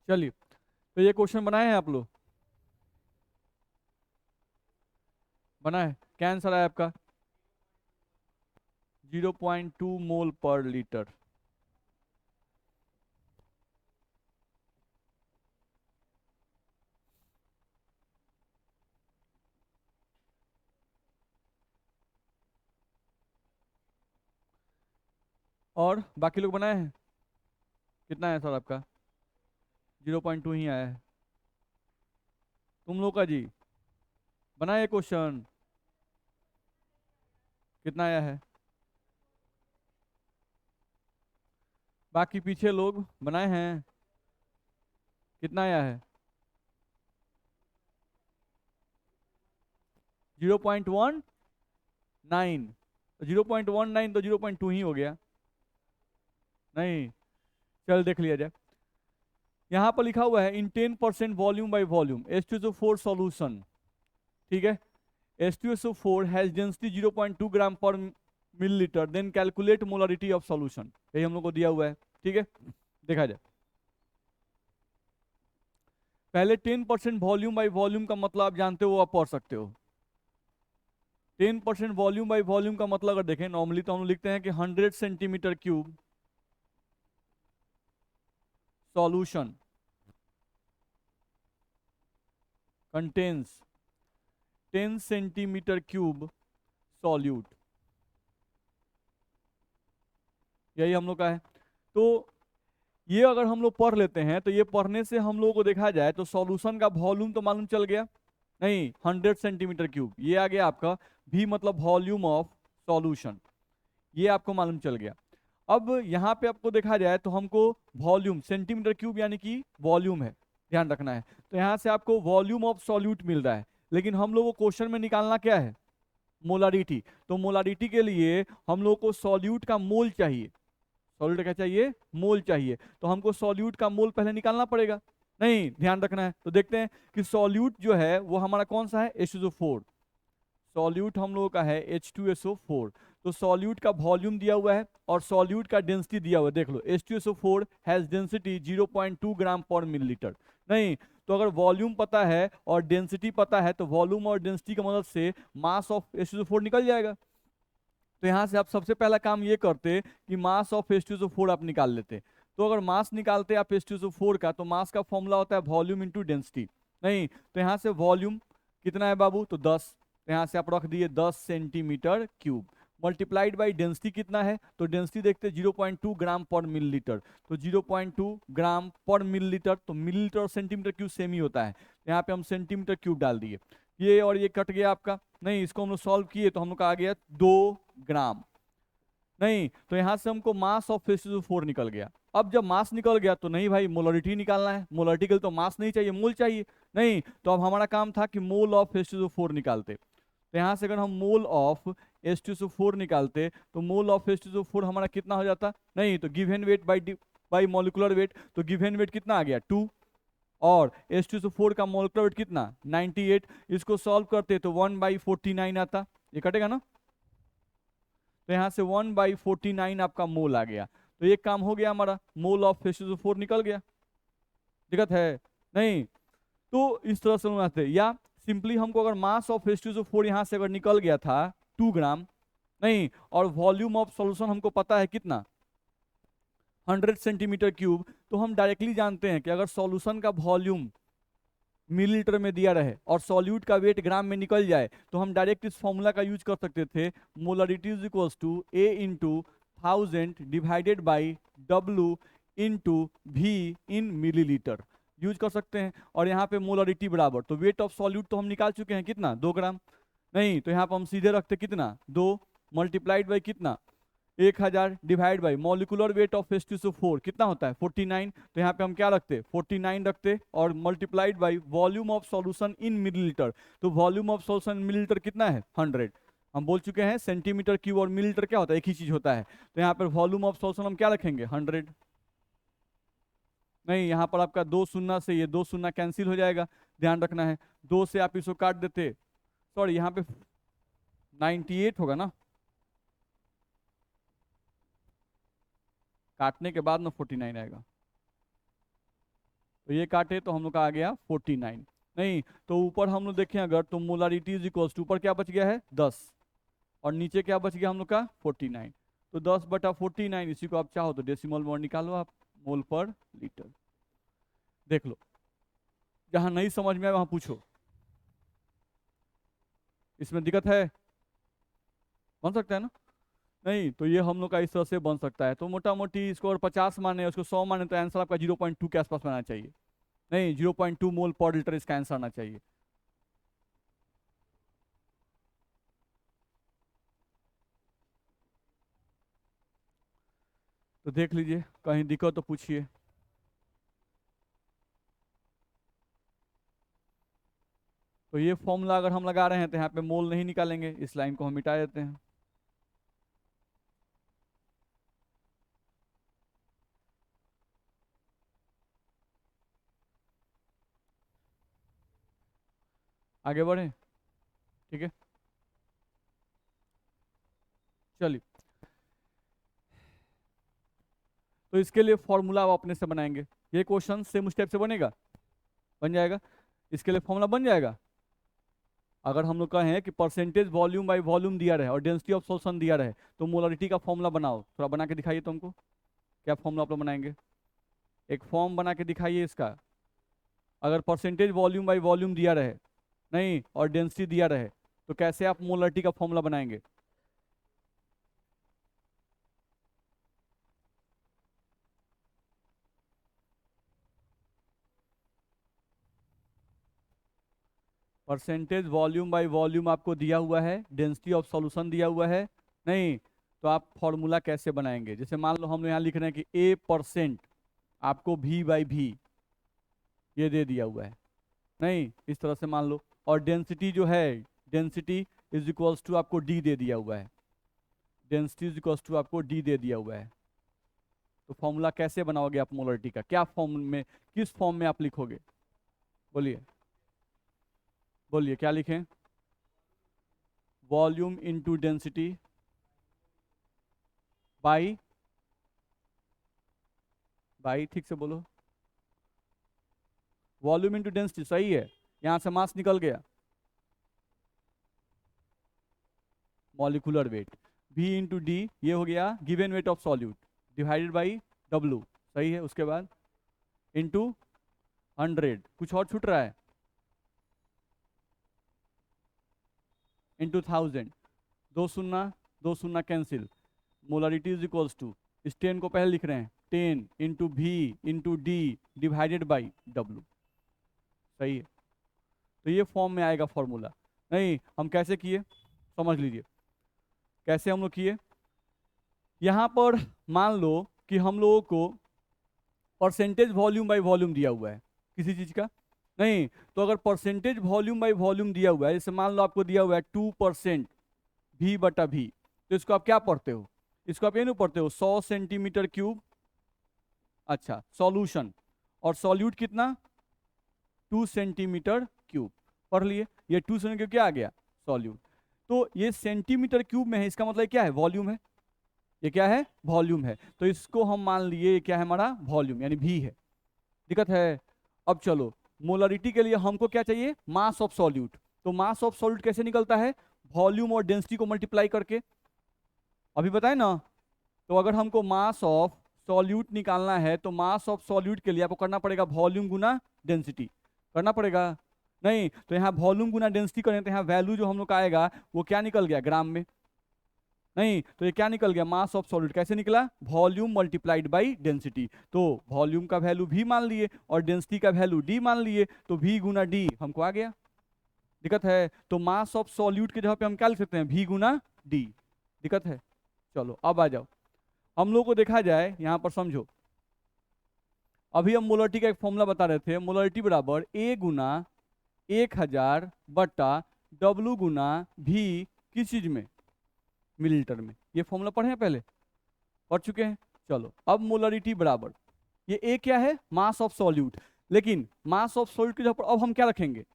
चलिए, तो ये क्वेश्चन बनाए हैं आप लोग? बना है? क्या आंसर आया आपका? 0.2 मोल पर लीटर। और बाकी लोग बनाए हैं? कितना है आंसर आपका? 0.2 ही आया है। तुम लोग का जी बनाए क्वेश्चन? कितना आया है? बाकी पीछे लोग बनाए हैं? कितना आया है? 0.19। 0.19 तो 0.2 ही हो गया। नहीं, चल देख लिया जाए। यहाँ पर लिखा हुआ है in 10% volume by volume H2SO4 solution. ठीक है, H2SO4 has density 0.2 gram per millilitre, then calculate molarity of solution. यही हम लोग को दिया हुआ है। ठीक है, देखा जाए। पहले 10% वॉल्यूम बाय वॉल्यूम का मतलब आप जानते हो, आप पढ़ सकते हो। 10% वॉल्यूम बाय वॉल्यूम का मतलब अगर देखें, नॉर्मली तो हम लोग लिखते हैं कि 100 centimetre cube solution contains 10 centimetre cube solute. यही हम लोग का है। तो ये अगर हम लोग पढ़ लेते हैं तो ये पढ़ने से हम लोगों को देखा जाए तो सॉल्यूशन का वॉल्यूम तो मालूम चल गया। नहीं, 100 सेंटीमीटर क्यूब ये आ गया आपका। भी मतलब वॉल्यूम ऑफ सॉल्यूशन, ये आपको मालूम चल गया। अब यहाँ पे आपको देखा जाए तो हमको वॉल्यूम सेंटीमीटर क्यूब यानी कि वॉल्यूम है, ध्यान रखना है। तो यहाँ से आपको वॉल्यूम ऑफ सॉल्यूट मिल रहा है, लेकिन हम लोग को क्वेश्चन में निकालना क्या है? मोलारिटी। तो मोलारिटी के लिए हम लोग को सॉल्यूट का मोल चाहिए। सॉल्यूट क्या चाहिए? मोल चाहिए। तो हमको सॉल्यूट का मोल पहले निकालना पड़ेगा। नहीं, ध्यान रखना है। तो देखते हैं कि सॉल्यूट जो है वो हमारा कौन सा है? H2SO4। सॉल्यूट हम लोगों का है H2SO4। तो सॉल्यूट का वॉल्यूम दिया हुआ है और सॉल्यूट का डेंसिटी दिया हुआ है। देख लो, H2SO4 has density 0.2 gram per millilitre. नहीं, तो अगर वॉल्यूम पता है और डेंसिटी पता है तो वॉल्यूम और डेंसिटी की मदद से मास ऑफ H2SO4 निकल जाएगा। तो यहाँ से आप सबसे पहला काम ये करते कि मास ऑफ H2SO4 आप निकाल लेते। तो अगर मास निकालते आप H2SO4 का, तो मास का फॉर्मूला होता है वॉल्यूम इंटू डेंसिटी। नहीं, तो यहाँ से वॉल्यूम कितना है बाबू? तो 10। तो यहाँ से आप रख दिए 10 centimetre cube, multiplied by density कितना है? तो डेंसिटी देखते 0.2 ग्राम पर मिलीलीटर। तो 0.2 ग्राम पर मिलीलीटर, तो मिलीलीटर और सेंटीमीटर क्यूब सेम ही होता है। यहाँ पे हम सेंटीमीटर क्यूब डाल दिए। ये और ये कट गया आपका। नहीं, इसको हम लोग सॉल्व किए तो हम लोग का आ गया 2 ग्राम। नहीं, तो यहां से हमको मास ऑफ H2SO4 निकल गया। अब जब मास निकल गया तो नहीं भाई, मोलरिटी निकालना है। मोलरिटी के लिए तो मास नहीं चाहिए, मोल चाहिए। नहीं, तो अब हमारा काम था कि मोल ऑफ H2SO4 निकालते। तो यहां से अगर हम मोल ऑफ H2SO4 निकालते तो मोल ऑफ H2SO4 हमारा कितना हो जाता? नहीं, तो given weight by molecular weight, तो गिवन वेट कितना आ गया? 2। और H2SO4 का मोलकुलर वेट कितना? 98। इसको सॉल्व करते तो 1/49 आता। ये कटेगा ना? तो यहाँ से 1/49 आपका मोल आ गया। तो ये काम हो गया हमारा, मोल ऑफ H2SO4 निकल गया। दिक्कत है? नहीं, तो इस तरह से बनाते। या सिंपली हमको अगर मास ऑफ H2SO4 यहाँ से अगर निकल गया था 2 ग्राम, नहीं, और वॉल्यूम ऑफ सॉल्यूशन हमको पता है कितना? 100 सेंटीमीटर क्यूब, तो हम डायरेक्टली जानते हैं कि अगर सॉल्यूशन का वॉल्यूम मिलीलीटर में दिया रहे और सॉल्यूट का वेट ग्राम में निकल जाए तो हम डायरेक्ट इस फॉर्मूला का यूज कर सकते थे। Molarity is equals to A into 1000 divided by W into V in millilitre, use कर सकते हैं। और यहाँ पे मोलरिटी बराबर, तो वेट ऑफ सॉल्यूट तो हम निकाल चुके हैं कितना? 2 ग्राम। नहीं, तो यहाँ पर हम सीधे रखते कितना? 2 मल्टीप्लाइड बाई कितना? 1000 divide by molecular weight of H2SO4 कितना होता है? 49। तो यहाँ पे हम क्या रखते? 49 रखते और multiplied by volume of solution in millilitre. तो वॉल्यूम ऑफ सॉल्यूशन मिलीलीटर कितना है? 100। हम बोल चुके हैं सेंटीमीटर क्यूब और मिलीलीटर क्या होता है? एक ही चीज होता है। तो यहाँ पर वॉल्यूम ऑफ सॉल्यूशन हम क्या रखेंगे? 100। नहीं, यहाँ पर आपका 2 शून्य से ये 2 शून्य कैंसिल हो जाएगा, ध्यान रखना है। 2 से आप इसको काट देते, सॉरी यहाँ पे 98 होगा ना, काटने के बाद में 49 आएगा। तो ये काटे तो हम लोग का आ गया 49। नहीं तो ऊपर हम लोग देखें अगर तो मोलारिटी इज इक्वल्स टू, ऊपर क्या बच गया है 10 और नीचे क्या बच गया हम लोग का 49। तो 10/49, इसी को आप चाहो तो डेसिमल में निकालो आप, मोल पर लीटर। देख लो, जहां नहीं समझ में आए वहां पूछो। इसमें दिक्कत है? बन सकता है ना? नहीं तो ये हम लोग का इस तरह से बन सकता है। तो मोटा मोटी इसको अगर 50 माने, उसको 100 माने, तो आंसर आपका 0.2 के आसपास आना चाहिए। नहीं, 0.2 मोल पर लीटर इसका आंसर आना चाहिए। तो देख लीजिए, कहीं दिक्कत तो पूछिए। तो ये फॉर्मूला अगर हम लगा रहे हैं तो यहाँ पे मोल नहीं निकालेंगे, इस लाइन को हम मिटा देते हैं। आगे बढ़े, ठीक है? चलिए, तो इसके लिए फॉर्मूला आप अपने से बनाएंगे। ये क्वेश्चन सेम स्टेप से बनेगा, बन जाएगा। इसके लिए फॉर्मूला बन जाएगा। अगर हम लोग कहें कि परसेंटेज वॉल्यूम बाय वॉल्यूम दिया रहे और डेंसिटी ऑफ सॉल्यूशन दिया रहे, तो मोलरिटी का फॉर्मूला बनाओ। थोड़ा बना के दिखाइए तुमको, क्या फॉर्मूला आप लोग बनाएंगे? एक फॉर्म बना के दिखाइए इसका। अगर परसेंटेज वॉल्यूम बाय वॉल्यूम दिया रहे, नहीं, और डेंसिटी दिया रहे, तो कैसे आप मोलरिटी का फॉर्मूला बनाएंगे? परसेंटेज वॉल्यूम बाय वॉल्यूम आपको दिया हुआ है, डेंसिटी ऑफ सॉल्यूशन दिया हुआ है, नहीं, तो आप फॉर्मूला कैसे बनाएंगे? जैसे मान लो हम यहाँ लिख रहे हैं कि A% आपको V/V ये दे दिया हुआ है, नहीं, इस तरह से मान लो। और डेंसिटी जो है, डेंसिटी इज इक्वल्स टू आपको D दे दिया हुआ है, डेंसिटी इज इक्वल्स टू आपको D दे दिया हुआ है। तो फॉर्मूला कैसे बनाओगे आप मोलरिटी का? क्या फॉर्म में, किस फॉर्म में आप लिखोगे? बोलिए, बोलिए क्या लिखें? Volume into density by, by ठीक से बोलो। वॉल्यूम इंटू डेंसिटी सही है, यहां से मास निकल गया, molecular weight. V into D, ये हो गया given weight of solute, divided by W, सही है। उसके बाद इंटू 100, कुछ और छूट रहा है, इंटू 1000, दो शून्य cancel, molarity is equals to, इस 10 को पहले लिख रहे हैं, 10 into V into D divided by W, सही है। तो ये फॉर्म में आएगा फॉर्मूला। नहीं, हम कैसे किए समझ लीजिए, कैसे हम लोग किए। यहां पर मान लो कि हम लोगों को परसेंटेज वॉल्यूम बाय वॉल्यूम दिया हुआ है किसी चीज का, नहीं, तो अगर परसेंटेज वॉल्यूम बाय वॉल्यूम दिया हुआ है, जैसे मान लो आपको दिया हुआ है 2% V/V, तो इसको आप क्या पढ़ते हो? इसको आप ये नहीं पढ़ते हो 100 सेंटीमीटर क्यूब, अच्छा सॉल्यूशन, और सॉल्यूट कितना 2 सेंटीमीटर क्यूब, पढ़ लिए। ये 2 सेंटीमीटर क्या आ गया? सॉल्यूट। तो ये सेंटीमीटर क्यूब में है, इसका मतलब क्या है? वॉल्यूम है। ये क्या है? वॉल्यूम है। तो इसको हम मान लिए ये क्या है हमारा? वॉल्यूम, यानी V है। दिक्कत है? अब चलो, मोलरिटी के लिए हमको क्या चाहिए? Mass of solute. तो मास ऑफ सॉल्यूट कैसे निकलता है? वॉल्यूम और डेंसिटी को मल्टीप्लाई करके, अभी बताए ना। तो अगर हमको मास ऑफ सॉल्यूट निकालना है, तो मास ऑफ सॉल्यूट के लिए आपको करना पड़ेगा वॉल्यूम गुना डेंसिटी, करना पड़ेगा। नहीं तो यहाँ वॉल्यूम गुना डेंसिटी करें तो यहाँ वैल्यू जो हम लोग का आएगा वो क्या निकल गया? ग्राम में। नहीं तो ये क्या निकल गया? मास ऑफ सॉल्यूट कैसे निकला? Volume multiplied by density. तो वॉल्यूम का वैल्यू V मान लिए और डेंसिटी का वैल्यू D मान लिए, तो V गुना D हमको आ गया। दिक्कत है? तो मास ऑफ सॉल्यूट के जगह पे हम क्या लिख सकते हैं? V गुना D। दिक्कत है? चलो अब आ जाओ, हम लोग को देखा जाए यहां पर, समझो। अभी हम मोलरिटी का एक फॉर्मूला बता रहे थे, मोलरिटी बराबर A गुना 1000 बट्टा W गुना V, किस चीज में? मिलीलीटर में। ये फॉर्मूला पढ़े हैं पहले? पढ़ चुके हैं। चलो, अब मोलरिटी बराबर, ये A क्या है? Mass of solute. लेकिन मास ऑफ सॉल्यूट की जगह पर अब हम क्या रखेंगे?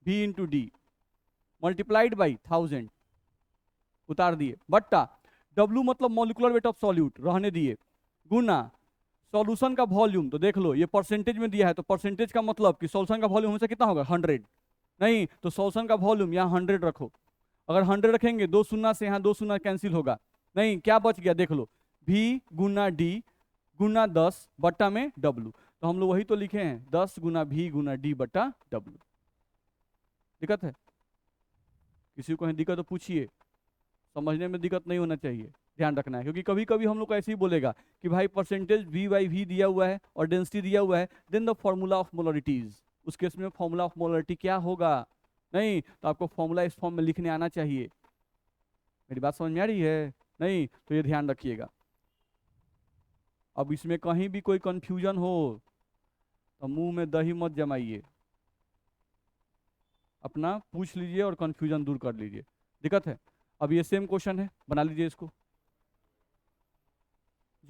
V into D multiplied by 1000, उतार दिए, बट्टा W मतलब मॉलिक्यूलर वेट ऑफ सॉल्यूट रहने दिए, गुना सॉल्यूशन का वॉल्यूम तो देख लो, ये परसेंटेज में दिया है, तो परसेंटेज का मतलब कि सॉल्यूशन का वॉल्यूम हमेशा कितना होगा 100। नहीं तो सॉल्यूशन का वॉल्यूम यहाँ 100 रखो। अगर 100 रखेंगे 2 शून्य से यहाँ 2 शून्य कैंसिल होगा। नहीं क्या बच गया देख लो, V गुना D गुना 10 बट्टा में W। तो हम लोग वही तो लिखे हैं 10 गुना V गुना D बट्टा W। दिक्कत है? किसी को दिक्कत तो पूछिए, समझने में दिक्कत नहीं होना चाहिए, ध्यान रखना है। क्योंकि कभी कभी हम लोग को ऐसे ही बोलेगा कि भाई परसेंटेज V/V दिया हुआ है और डेंसिटी दिया हुआ है, देन द फॉर्मूला ऑफ मोलरिटीज। उस केस में फॉर्मूला ऑफ मोलरिटी क्या होगा? नहीं तो आपको फॉर्मूला इस फॉर्म में लिखने आना चाहिए। मेरी बात समझ में आ रही है? नहीं तो ये ध्यान रखिएगा। अब इसमें कहीं भी कोई कंफ्यूजन हो तो मुंह में दही मत जमाइए, अपना पूछ लीजिए और कंफ्यूजन दूर कर लीजिए। दिक्कत है? अब ये सेम क्वेश्चन है, बना लीजिए इसको।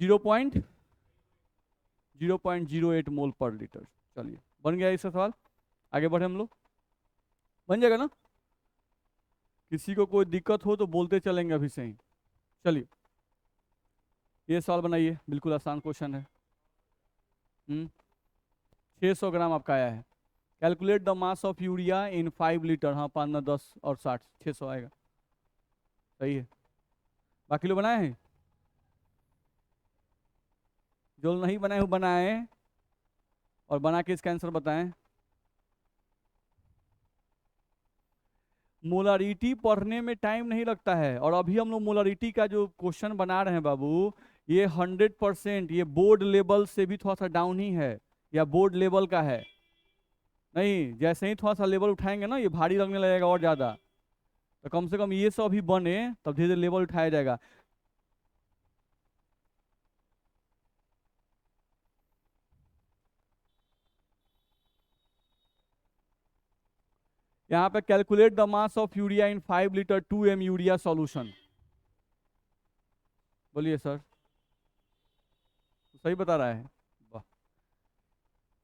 0.08 मोल पर लीटर। चलिए बन गया इसका सवाल, आगे बढ़े हम लोग। बन जाएगा ना? किसी को कोई दिक्कत हो तो बोलते चलेंगे अभी से ही। चलिए ये सवाल बनाइए, बिल्कुल आसान क्वेश्चन है। 600 ग्राम आपका आया है। Calculate the mass of urea in 5 litre. हाँ 5 9 10 और 60, 600 आएगा। सही है। बाकी लोग बनाए हैं? जो नहीं बनाए हो बनाए, और बना के इसका आंसर बताएं। मोलारिटी पढ़ने में टाइम नहीं लगता है, और अभी हम लोग मोलारिटी का जो क्वेश्चन बना रहे हैं बाबू, ये 100%, ये बोर्ड लेवल से भी थोड़ा सा डाउन ही है, या बोर्ड लेवल का है। नहीं जैसे ही थोड़ा सा लेवल उठाएंगे ना, ये भारी लगने लगेगा और ज्यादा। तो कम से कम ये सब भी बने तब धीरे धीरे लेवल उठाया जाएगा। यहाँ पे calculate the mass of urea in 5 litre 2 m urea solution. बोलिए सर, सही बता रहा है? वाह।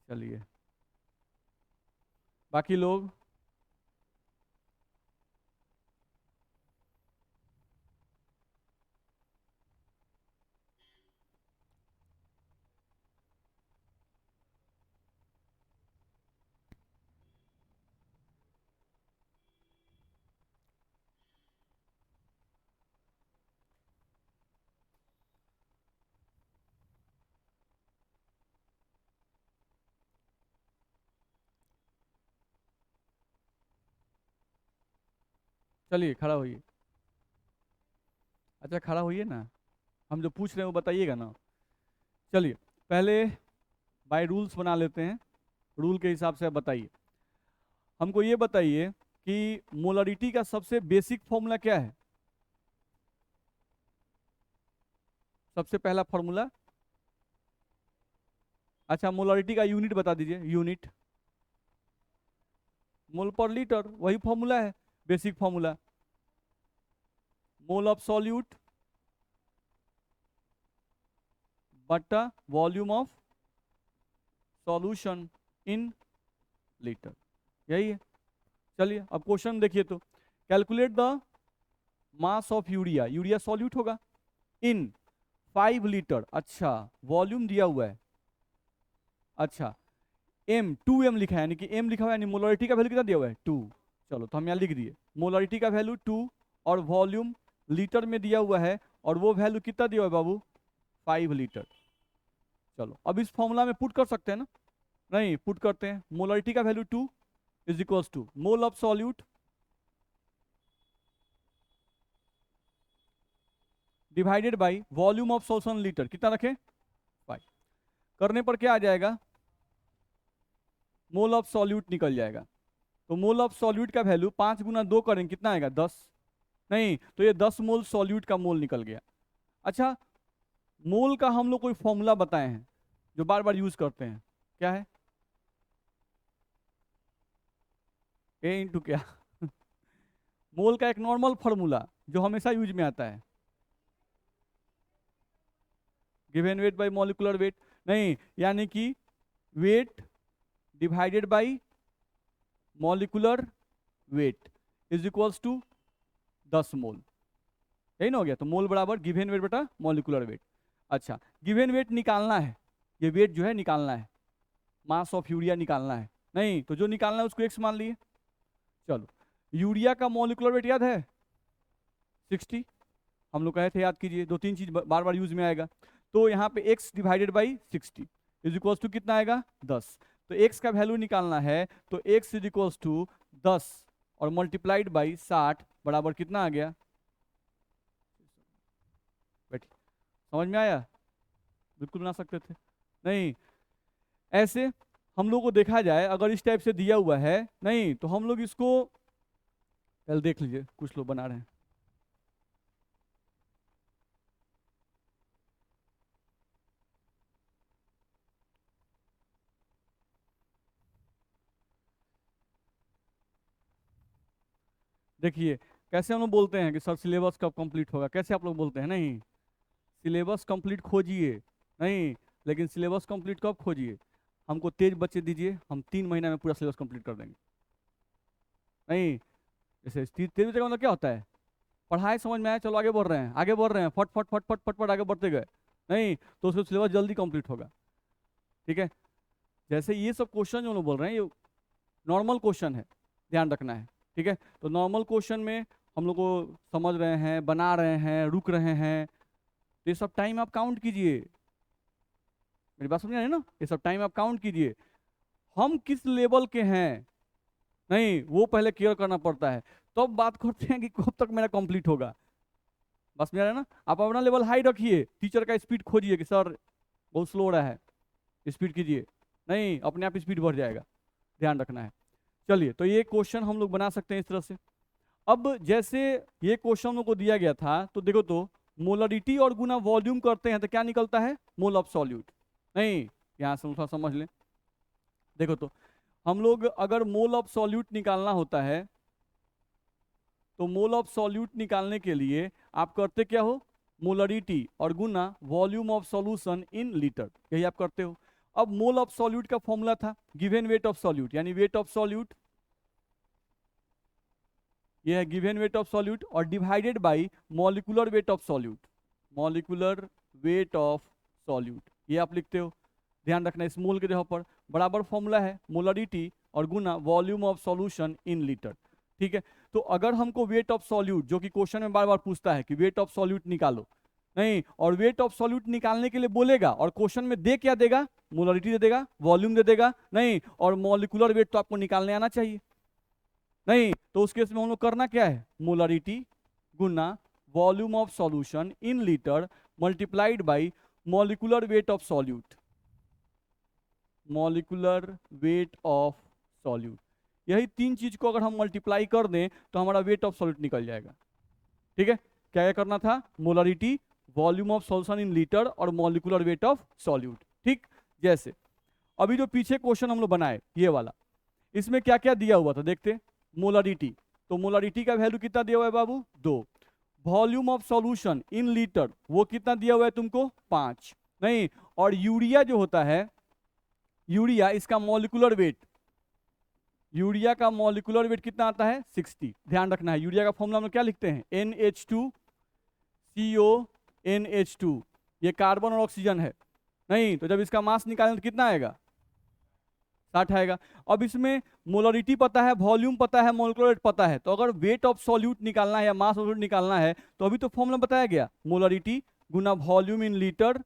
चलिए बाकी लोग। चलिए खड़ा होइए। अच्छा खड़ा होइए ना, हम जो पूछ रहे हैं वो बताइएगा ना। चलिए पहले बाय रूल्स बना लेते हैं, रूल के हिसाब से आप बताइए। हमको ये बताइए कि मोलरिटी का सबसे बेसिक फॉर्मूला क्या है? सबसे पहला फॉर्मूला। अच्छा मोलरिटी का यूनिट बता दीजिए, यूनिट। मोल पर लीटर, वही फॉर्मूला है, basic formula. Mole of solute बटा volume of solution in litre, यही है। चलिए अब क्वेश्चन देखिए तो, calculate the mass of urea, urea solute होगा, इन 5 लीटर। अच्छा वॉल्यूम दिया हुआ है, अच्छा m 2m लिखा है, यानी कि m लिखा हुआ है, यानी मोलरिटी का वैल्यू कितना दिया हुआ है 2। चलो तो हम यहाँ लिख दिए मोलरिटी का वैल्यू 2, और वॉल्यूम लीटर में दिया हुआ है, और वो वैल्यू कितना दिया हुआ है बाबू 5 लीटर। चलो अब इस फॉर्मूला में पुट कर सकते हैं ना? नहीं पुट करते हैं। मोलरिटी का value 2 is equals to mole of solute divided by volume of solution litre, कितना रखें 5। करने पर क्या आ जाएगा? मोल ऑफ सॉल्यूट निकल जाएगा। तो मोल ऑफ सॉल्यूट का वैल्यू 5 गुना 2 करेंगे कितना आएगा 10। नहीं तो ये 10 मोल सॉल्यूट का मोल निकल गया। अच्छा मोल का हम लोग कोई फॉर्मूला बताए हैं जो बार बार यूज करते हैं, क्या है? ए इंटू क्या? मोल का एक नॉर्मल फॉर्मूला जो हमेशा यूज में आता है, given weight by molecular weight. नहीं यानी कि weight divided by molecular weight is equals to 10 mole, यही ना हो गया। तो मोल बराबर गिवन वेट बटा मॉलिक्यूलर वेट। अच्छा गिवन वेट निकालना है, ये वेट जो है निकालना है, मास ऑफ यूरिया निकालना है। नहीं तो जो निकालना है उसको x मान लिए। चलो, यूरिया का मॉलिक्यूलर वेट याद है 60, हम लोग कहे थे, याद कीजिए, 2-3 चीज बार बार यूज में आएगा। तो यहाँ पे x divided by 60 is equals to कितना आएगा 10। तो x का वैल्यू निकालना है तो x इज इक्वल्स टू 10 और मल्टीप्लाइड बाई 60 बराबर कितना आ गया, बैठिए, समझ में आया? बिल्कुल बना सकते थे। नहीं, ऐसे हम लोग को देखा जाए अगर इस टाइप से दिया हुआ है, नहीं तो हम लोग इसको पहले देख लीजिए, कुछ लोग बना रहे हैं। देखिए कैसे हम लोग बोलते हैं कि सर सिलेबस कब कंप्लीट होगा, कैसे आप लोग बोलते हैं? नहीं, सिलेबस कंप्लीट खोजिए, नहीं, लेकिन सिलेबस कंप्लीट कब खोजिए? हमको तेज बच्चे दीजिए, हम 3 महीना में पूरा सिलेबस कंप्लीट कर देंगे। नहीं, जैसे तेज बच्चे का मतलब क्या होता है, पढ़ाई समझ में आया, चलो आगे बढ़ रहे हैं, आगे बढ़ रहे हैं, फट फट फट फट फट फट आगे बढ़ते गए। नहीं तो उसका सिलेबस जल्दी कंप्लीट होगा। ठीक है, जैसे ये सब क्वेश्चन जो लोग बोल रहे हैं ये नॉर्मल क्वेश्चन है, ध्यान रखना है। ठीक है, तो नॉर्मल क्वेश्चन में हम लोग को समझ रहे हैं, बना रहे हैं, रुक रहे हैं, तो ये सब टाइम आप काउंट कीजिए। मेरी बात समझ आ रही है ना? ये सब टाइम आप काउंट कीजिए। हम किस लेवल के हैं, नहीं वो पहले क्लियर करना पड़ता है, तो अब बात करते हैं कि कब तक मेरा कंप्लीट होगा। बस मेरा है ना, आप अपना लेवल हाई रखिए, टीचर का स्पीड खोजिए कि सर बहुत स्लो हो रहा है, स्पीड कीजिए, नहीं अपने आप स्पीड बढ़ जाएगा, ध्यान रखना है। चलिए, तो ये क्वेश्चन हम लोग बना सकते हैं इस तरह से। अब जैसे ये क्वेश्चन हम लोग को दिया गया था, तो देखो तो मोलरिटी और गुना वॉल्यूम करते हैं तो क्या निकलता है, मोल ऑफ सॉल्यूट। नहीं, यहाँ से थोड़ा समझ लें, देखो तो हम लोग अगर मोल ऑफ सॉल्यूट निकालना होता है तो मोल ऑफ सॉल्यूट निकालने के लिए आप करते क्या हो, मोलरिटी और गुना volume of solution in litre, यही आप करते हो। अब मोल ऑफ सॉल्यूट का फॉर्मूला था गिवन वेट ऑफ सॉल्यूट, यानी वेट ऑफ सॉल्यूट, ये है गिवन वेट ऑफ सॉल्यूट, और divided by molecular weight of solute, molecular weight of solute, ये आप लिखते हो। ध्यान रखना इस मोल के जगह पर बराबर फॉर्मूला है मोलरिटी और गुना volume of solution in litre. ठीक है, तो अगर हमको वेट ऑफ सॉल्यूट, जो कि क्वेश्चन में बार बार पूछता है कि वेट ऑफ सॉल्यूट निकालो, नहीं, और वेट ऑफ सॉल्यूट निकालने के लिए बोलेगा और क्वेश्चन में दे क्या देगा, मोलरिटी दे देगा, वॉल्यूम दे देगा, नहीं, और मॉलिक्यूलर वेट तो आपको निकालने आना चाहिए। नहीं तो उस केस में हम लोग करना क्या है, molarity Guna volume of solution in litre multiplied by molecular weight of solute, molecular weight of solute, यही 3 चीज को अगर हम मल्टीप्लाई कर दें तो हमारा वेट ऑफ सॉल्यूट निकल जाएगा। ठीक है, क्या क्या करना था, molarity, volume of solution in litre और मॉलिक्यूलर वेट ऑफ सॉल्यूट। ठीक, जैसे अभी जो पीछे क्वेश्चन हम लोग बनाए ये वाला, इसमें क्या क्या दिया हुआ था देखते, मोलरिटी, तो मोलरिटी का वैल्यू कितना दिया हुआ है बाबू 2, volume of solution in litre वो कितना दिया हुआ है तुमको 5, नहीं, और यूरिया जो होता है, यूरिया इसका मॉलिक्यूलर वेट, यूरिया का मॉलिक्यूलर वेट कितना आता है 60। ध्यान रखना है यूरिया का फॉर्मूला हम क्या लिखते हैं, NH2CO NH2, ये कार्बन और ऑक्सीजन है, नहीं तो जब इसका मास निकालें तो कितना आएगा 60 आएगा। अब इसमें मोलरिटी पता है, वॉल्यूम पता है, मॉलिक्यूलर वेट पता है, तो अगर वेट ऑफ सॉल्यूट निकालना है या मास ऑफ सॉल्यूट निकालना है तो अभी तो फॉर्मूला बताया गया, molarity Guna volume in litre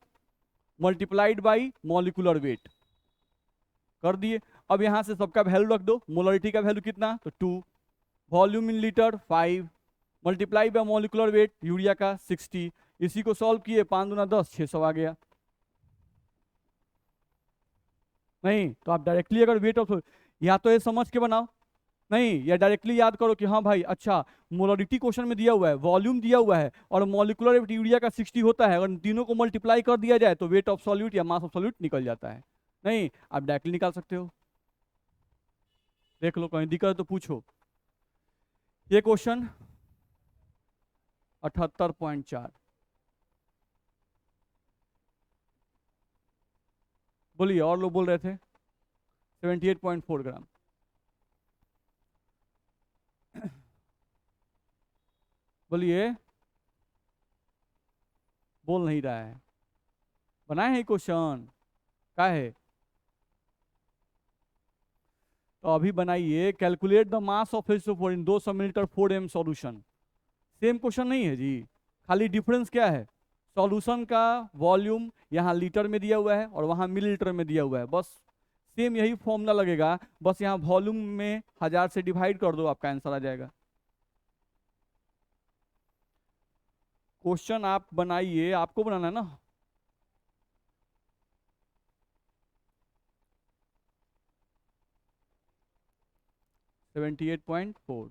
multiplied by molecular weight, कर दिए। अब यहां से सबका वैल्यू रख दो, मोलरिटी का वैल्यू कितना तो 2, volume in litre 5, multiply by molecular wait urea का 60, इसी को सॉल्व किए 5 दूना 10, 600 आ गया। नहीं तो आप डायरेक्टली अगर वेट ऑफ, या तो ये समझ के बनाओ, नहीं, या डायरेक्टली याद करो कि हाँ भाई अच्छा मोलरिटी क्वेश्चन में दिया हुआ है, वॉल्यूम दिया हुआ है और मॉलिक्यूलर वेट यूरिया का 60 होता है, अगर तीनों को मल्टीप्लाई कर दिया जाए तो वेट ऑफ सॉल्यूट या मास ऑफ सॉल्यूट निकल जाता है। नहीं, आप डायरेक्टली निकाल सकते हो, देख लो कहीं दिक्कत तो पूछो। ये क्वेश्चन 78.4, बोलिए, और लोग बोल रहे थे 78.4 ग्राम, बोलिए, बोल नहीं रहा है, बनाए हैं क्वेश्चन, क्या है? तो अभी बनाइए, calculate the mass of H2O4 in 200 millilitre 4m solution. Same question नहीं है जी, खाली डिफरेंस क्या है, सॉल्यूशन का वॉल्यूम यहाँ लीटर में दिया हुआ है और वहाँ मिलीलीटर में दिया हुआ है, बस सेम यही फॉर्मूला लगेगा, बस यहाँ वॉल्यूम में 1000 से डिवाइड कर दो, आपका आंसर आ जाएगा। क्वेश्चन आप बनाइए, आपको बनाना है ना। $78.4।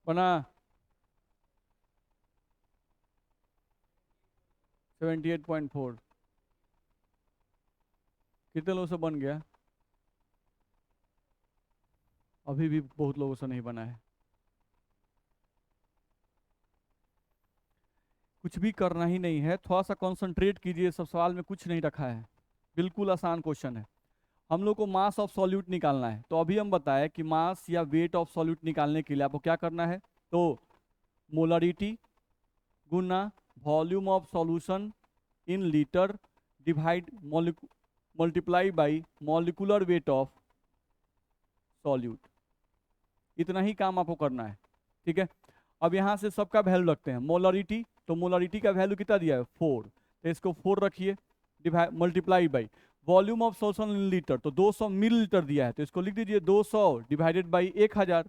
बना 78.4। कितने लोगों से बन गया? अभी भी बहुत लोगों से नहीं बना है। कुछ भी करना ही नहीं है, थोड़ा सा कंसंट्रेट कीजिए, सब सवाल में कुछ नहीं रखा है, बिल्कुल आसान क्वेश्चन है। हम लोग को मास ऑफ सॉल्यूट निकालना है, तो अभी हम बताएं कि मास या वेट ऑफ सॉल्यूट निकालने के लिए आपको क्या करना है, तो molarity Guna volume of solution in litre divide multiply by molecular weight of solute, इतना ही काम आपको करना है, ठीक है। अब यहाँ से सबका वैल्यू रखते हैं, मोलरिटी, तो मोलरिटी का वैल्यू कितना दिया है 4, तो इसको 4 रखिए, divide multiply by volume of solution in litre, तो 200 मिलीलीटर दिया है, तो इसको लिख दीजिए 200 divided by 1000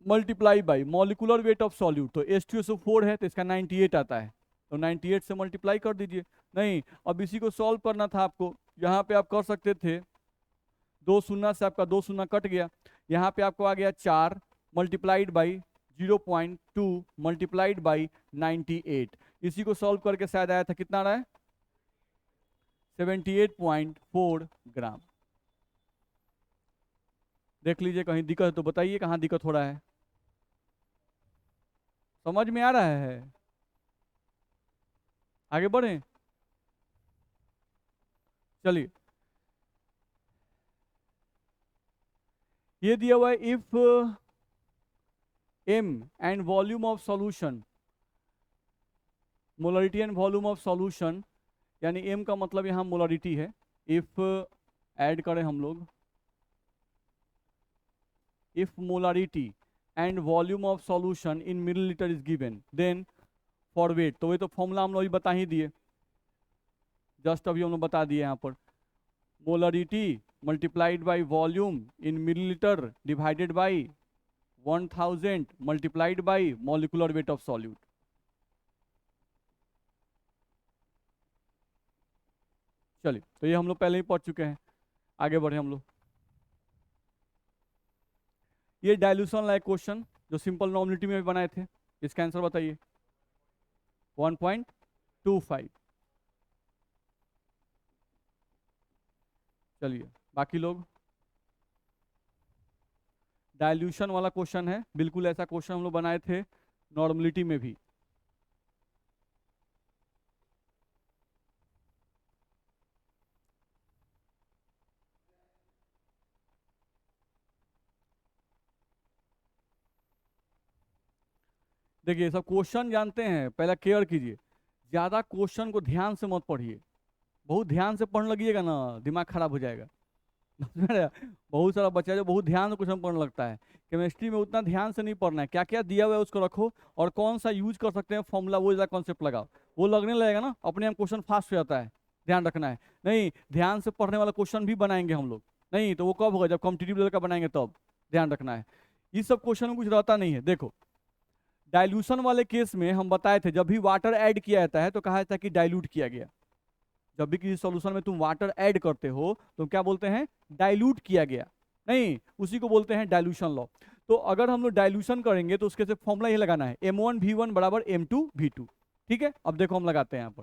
multiply by molecular weight of solute, तो H2SO4 है तो इसका 98 आता है, तो 98 से मल्टीप्लाई कर दीजिए। नहीं, अब इसी को सॉल्व करना था आपको, यहाँ पे आप कर सकते थे, 2 शून्य से आपका 2 शून्य कट गया, यहाँ पे आपको आ गया 4 मल्टीप्लाइड बाई 0.2 मल्टीप्लाइड बाई 98, इसी को सॉल्व करके शायद आया था, कितना आ रहा है 78.4 ग्राम। देख लीजिए कहीं दिक्कत है तो बताइए कहाँ दिक्कत हो रहा है, समझ में आ रहा है? आगे बढ़े, चलिए। ये दिया हुआ है, if m and volume of solution, molarity and volume of solution, यानी m का मतलब यहाँ मोलरिटी है, इफ ऐड करें हम लोग, if molarity and volume of solution in millilitre is given, then for weight, तो ये तो फॉर्मूला हम लोग अभी बता ही दिए, जस्ट अभी हम लोग बता दिए, यहाँ पर molarity multiplied by volume in millilitre divided by 1000 multiplied by molecular weight of solute. चलिए, तो ये हम लोग पहले ही पढ़ चुके हैं, आगे बढ़े हम लोग। ये डाइल्यूशन लाइक क्वेश्चन जो सिंपल नॉर्मलिटी में भी बनाए थे, इसका आंसर बताइए 1.25। चलिए बाकी लोग, डाइल्यूशन वाला क्वेश्चन है, बिल्कुल ऐसा क्वेश्चन हम लोग बनाए थे नॉर्मलिटी में भी। देखिए सब क्वेश्चन जानते हैं, पहले केयर कीजिए, ज्यादा क्वेश्चन को ध्यान से मत पढ़िए, बहुत ध्यान से पढ़ने लगिएगा ना दिमाग खराब हो जाएगा। बहुत सारा बच्चा जो बहुत ध्यान से क्वेश्चन पढ़ने लगता है, केमिस्ट्री में उतना ध्यान से नहीं पढ़ना है, क्या क्या दिया हुआ है उसको रखो, और कौन सा यूज कर सकते हैं फॉर्मूला, वो ज्यादा कॉन्सेप्ट लगाओ, वो लगने लगेगा ना अपने आप क्वेश्चन फास्ट हो जाता है, ध्यान रखना है। नहीं, ध्यान से पढ़ने वाला क्वेश्चन भी बनाएंगे हम लोग, नहीं तो वो कब होगा, जब कॉम्पिटिटिव लेवल का बनाएंगे तब, ध्यान रखना है। ये सब क्वेश्चन में कुछ रहता नहीं है। देखो डाइल्यूशन वाले केस में हम बताए थे, जब भी वाटर ऐड किया जाता है तो कहा जाता है कि डाइल्यूट किया गया, जब भी किसी सॉल्यूशन में तुम वाटर ऐड करते हो तो क्या बोलते हैं, डाइल्यूट किया गया, नहीं उसी को बोलते हैं डाइल्यूशन लॉ। तो अगर हम लोग डाइल्यूशन करेंगे तो उसके से फॉर्मूला ये लगाना है M1V1 बराबर M2V2, ठीक है। अब देखो हम लगाते हैं यहाँ पर,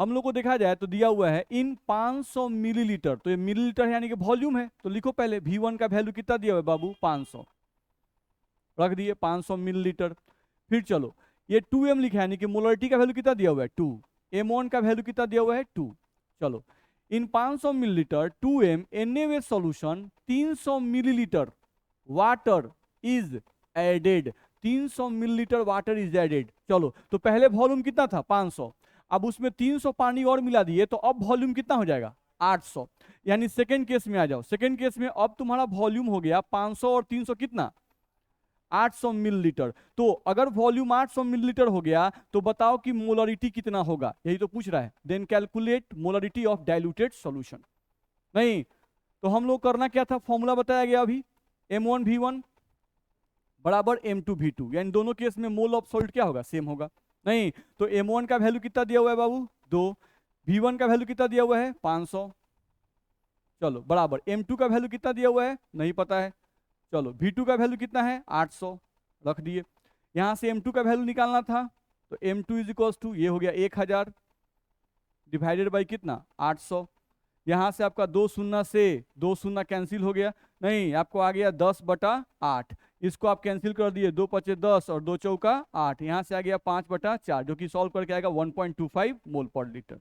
हम लोग को देखा जाए तो दिया हुआ है इन 500 मिलीलीटर, तो ये मिलीलीटर है यानी कि वॉल्यूम है, तो लिखो पहले V1 का वैल्यू कितना दिया हुआ है बाबू 500, रख दिए 500 मिलीलीटर। फिर चलो ये 2m लिखा है यानी कि मोलरिटी का वैल्यू कितना दिया हुआ है 2, m1 का वैल्यू कितना दिया हुआ है 2। चलो in 500 millilitre 2m NaOH solution 300 millilitre water is added, 300 millilitre water is added. चलो तो पहले वॉल्यूम कितना था 500, अब उसमें 300 पानी और मिला दिए तो अब वॉल्यूम कितना हो जाएगा 800। यानी सेकेंड केस में आ जाओ, सेकेंड केस में अब तुम्हारा वॉल्यूम हो गया 500 और 300 कितना 800 मिलीलीटर। तो अगर वॉल्यूम 800 मिलीलीटर हो गया तो बताओ कि मोलरिटी कितना होगा, यही तो पूछ रहा है। Then calculate molarity of diluted solution. नहीं तो हम लोग करना क्या था, फॉर्मूला बताया गया अभी, M1V1 बराबर M2V2, यानी दोनों केस में मोल ऑफ सॉल्ट क्या होगा सेम होगा। नहीं तो M1 का वैल्यू कितना दिया हुआ है बाबू 2, V1 का वैल्यू कितना दिया हुआ है 500, चलो बराबर M2 का वैल्यू कितना दिया हुआ है नहीं पता है, चलो V2 का वैल्यू कितना है 800, रख दिए। यहां से M2 का वैल्यू निकालना था तो M2 इज इक्वल टू ये हो गया 1000 डिवाइडेड बाई कितना 800। यहां से आपका 2 शून्य से 2 शून्य कैंसिल हो गया, नहीं आपको आ गया 10/8, इसको आप कैंसिल कर दिए, 2 पचे 10 और 2 चौका 8, यहां से आ गया 5/4 जो कि सॉल्व करके आएगा 1.25 मोल पर लीटर।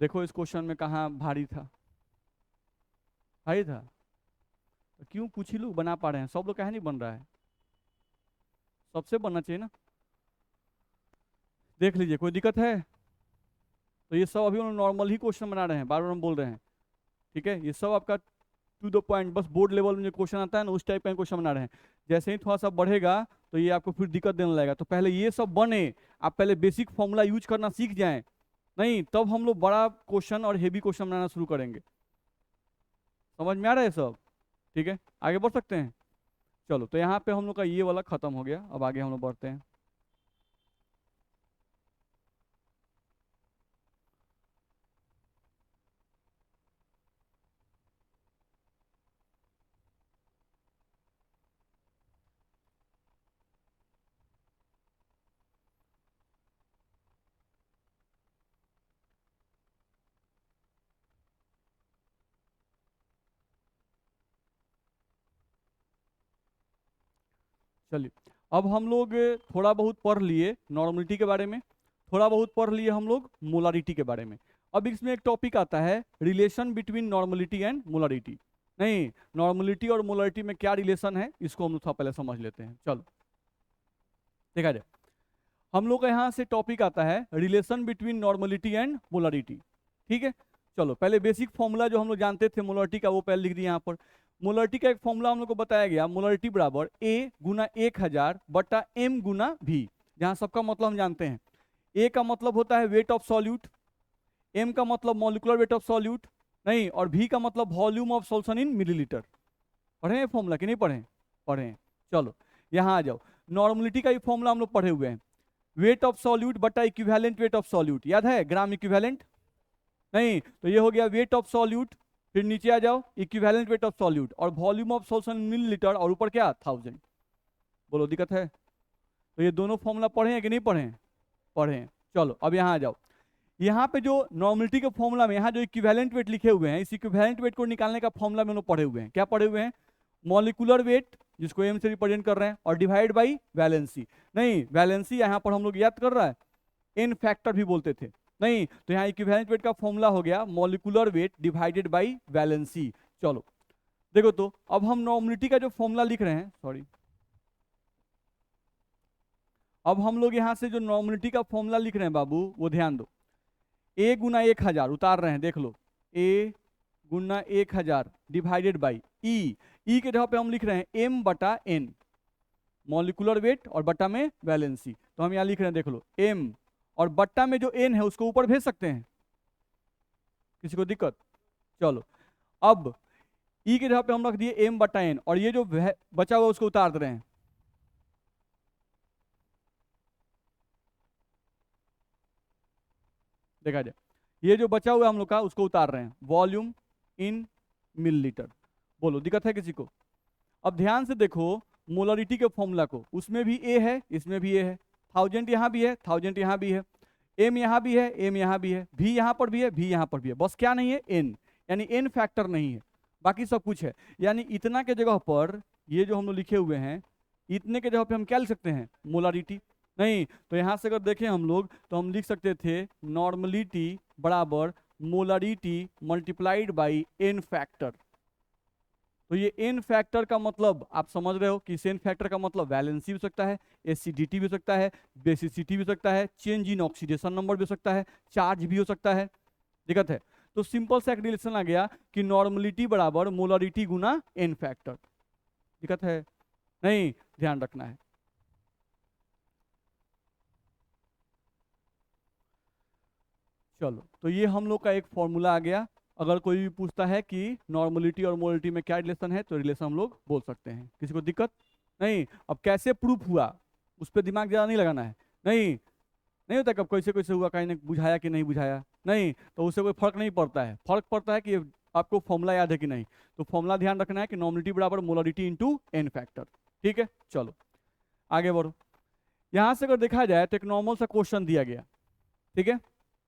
देखो इस क्वेश्चन में कहाँ भारी था, भारी था तो क्यों कुछ ही लोग बना पा रहे हैं, सब लोग कहे नहीं बन रहा है, सबसे बनना चाहिए ना। देख लीजिए कोई दिक्कत है, तो ये सब अभी हम नॉर्मल ही क्वेश्चन बना रहे हैं, बार बार हम बोल रहे हैं, ठीक है। ये सब आपका टू द पॉइंट, बस बोर्ड लेवल में जो क्वेश्चन आता है ना उस टाइप का क्वेश्चन बना रहे हैं। जैसे ही थोड़ा सा बढ़ेगा तो ये आपको फिर दिक्कत देने लगेगा, तो पहले ये सब बने, आप पहले बेसिक फॉर्मूला यूज करना सीख जाएं, नहीं तब हम लोग बड़ा क्वेश्चन और हेवी क्वेश्चन बनाना शुरू करेंगे। समझ में आ रहा है सब, ठीक है आगे बढ़ सकते हैं। चलो तो यहाँ पे हम लोग का ये वाला खत्म हो गया, अब आगे हम लोग बढ़ते हैं। चलिए अब हम लोग थोड़ा बहुत पढ़ लिए नॉर्मलिटी के बारे में, थोड़ा बहुत पढ़ लिए हम लोग मोलारिटी के बारे में। अब इसमें एक टॉपिक आता है relation between normality and molarity. नहीं नॉर्मलिटी और मोलारिटी में क्या रिलेशन है इसको हम लोग थोड़ा पहले समझ लेते हैं। चलो देखा जाए, हम लोग का यहाँ से टॉपिक आता है relation between normality and molarity, ठीक है। चलो पहले बेसिक फॉर्मूला जो हम लोग जानते थे मोलारिटी का वो पहले लिख दिए यहाँ पर। मोलारिटी का एक फॉर्मूला हम लोग को बताया गया, मोलारिटी बराबर A गुना 1000 बटा M गुना V, जहाँ सबका मतलब हम जानते हैं। A का मतलब होता है वेट ऑफ सॉल्यूट, M का मतलब मॉलिकुलर वेट ऑफ सॉल्यूट, नहीं और V का मतलब volume of solution in millilitre. पढ़े फॉर्मूला कि नहीं पढ़े, पढ़े। चलो यहाँ आ जाओ, नॉर्मलिटी का भी फॉर्मूला हम लोग पढ़े हुए हैं, वेट ऑफ सॉल्यूट बटा इक्विवेलेंट वेट ऑफ सॉल्यूट, याद है ग्राम इक्विवेलेंट। नहीं तो ये हो गया वेट ऑफ सॉल्यूट, फिर नीचे आ जाओ इक्विवेलेंट वेट ऑफ सॉल्यूट और वॉल्यूम ऑफ सॉल्यूशन मिलीलीटर और ऊपर क्या 1000। बोलो दिक्कत है, तो ये दोनों फॉर्मूला पढ़े हैं कि नहीं पढ़े, पढ़े हैं। चलो अब यहाँ आ जाओ, यहाँ पे जो नॉर्मलिटी के फॉर्मूला में यहाँ जो इक्विवेलेंट वेट लिखे हुए हैं, इस इक्विवेलेंट वेट को निकालने का फॉर्मूला में हम लोग पढ़े हुए हैं। क्या पढ़े हुए हैं, मॉलिकुलर वेट जिसको M से रिप्रेजेंट कर रहे हैं और डिवाइड बाई वैलेंसी। नहीं वैलेंसी यहाँ पर हम लोग याद कर रहा है एन फैक्टर भी बोलते थे, नहीं तो यहाँ इक्विवेलेंट वेट का फॉर्मूला हो गया molecular weight divided by valency. चलो देखो तो अब हम नॉर्मलिटी का जो फॉर्मूला लिख रहे हैं, सॉरी अब हम लोग यहाँ से जो नॉर्मलिटी का फॉर्मूला लिख रहे हैं बाबू वो ध्यान दो, A गुना 1000 उतार रहे हैं, देख लो A Guna 1000 divided by E के जगह पे हम लिख रहे हैं M बटा N, मॉलिकुलर वेट और बट्टा में वैलेंसी। तो हम यहाँ लिख रहे हैं देख लो M और बट्टा में जो N है उसको ऊपर भेज सकते हैं, किसी को दिक्कत। चलो अब E के जगह पे हम रख दिए M बट्टा N और ये जो बचा हुआ उसको उतार दे रहे हैं, देखा जाए ये जो बचा हुआ हम लोग का उसको उतार रहे हैं, वॉल्यूम इन मिलीलीटर। बोलो दिक्कत है किसी को। अब ध्यान से देखो मोलरिटी के फॉर्मूला को, उसमें भी ए है, इसमें भी ए है, 1000 यहाँ भी है, 1000 यहाँ भी है, एम यहाँ भी है, एम यहाँ भी है, भी यहाँ पर भी है, भी यहाँ पर भी है, बस क्या नहीं है, एन, यानी एन फैक्टर नहीं है, बाकी सब कुछ है। यानी इतना के जगह पर ये जो हम लोग लिखे हुए हैं, इतने के जगह पे हम क्या लिख सकते हैं, मोलरिटी। नहीं तो यहाँ से अगर देखें हम लोग तो हम लिख सकते थे नॉर्मलिटी बराबर molarity multiplied by n factor. तो ये एन फैक्टर का मतलब आप समझ रहे हो कि इस एन फैक्टर का मतलब वैलेंसी भी हो सकता है, एसिडिटी भी हो सकता है, बेसिसिटी भी हो सकता है, चेंज इन ऑक्सीडेशन नंबर भी हो सकता है, चार्ज भी हो सकता है, दिक्कत है। तो सिंपल सा एक रिलेशन आ गया कि नॉर्मलिटी बराबर मोलरिटी गुना एन फैक्टर, दिक्कत है नहीं, ध्यान रखना है। चलो तो ये हम लोग का एक फॉर्मूला आ गया। अगर कोई भी पूछता है कि नॉर्मलिटी और मोलरिटी में क्या रिलेशन है तो रिलेशन हम लोग बोल सकते हैं, किसी को दिक्कत नहीं। अब कैसे प्रूफ हुआ उस पर दिमाग ज़्यादा नहीं लगाना है, नहीं होता कब कैसे कैसे हुआ, कहीं ने बुझाया कि नहीं बुझाया, नहीं तो उससे कोई फर्क नहीं पड़ता है, फर्क पड़ता है कि आपको फॉर्मूला याद है कि नहीं। तो फॉर्मूला ध्यान रखना है कि नॉर्मलिटी बराबर मोलरिटी इंटू एन फैक्टर, ठीक है। चलो आगे बढ़ो। यहाँ से अगर देखा जाए तो एक नॉर्मल सा क्वेश्चन दिया गया, ठीक है।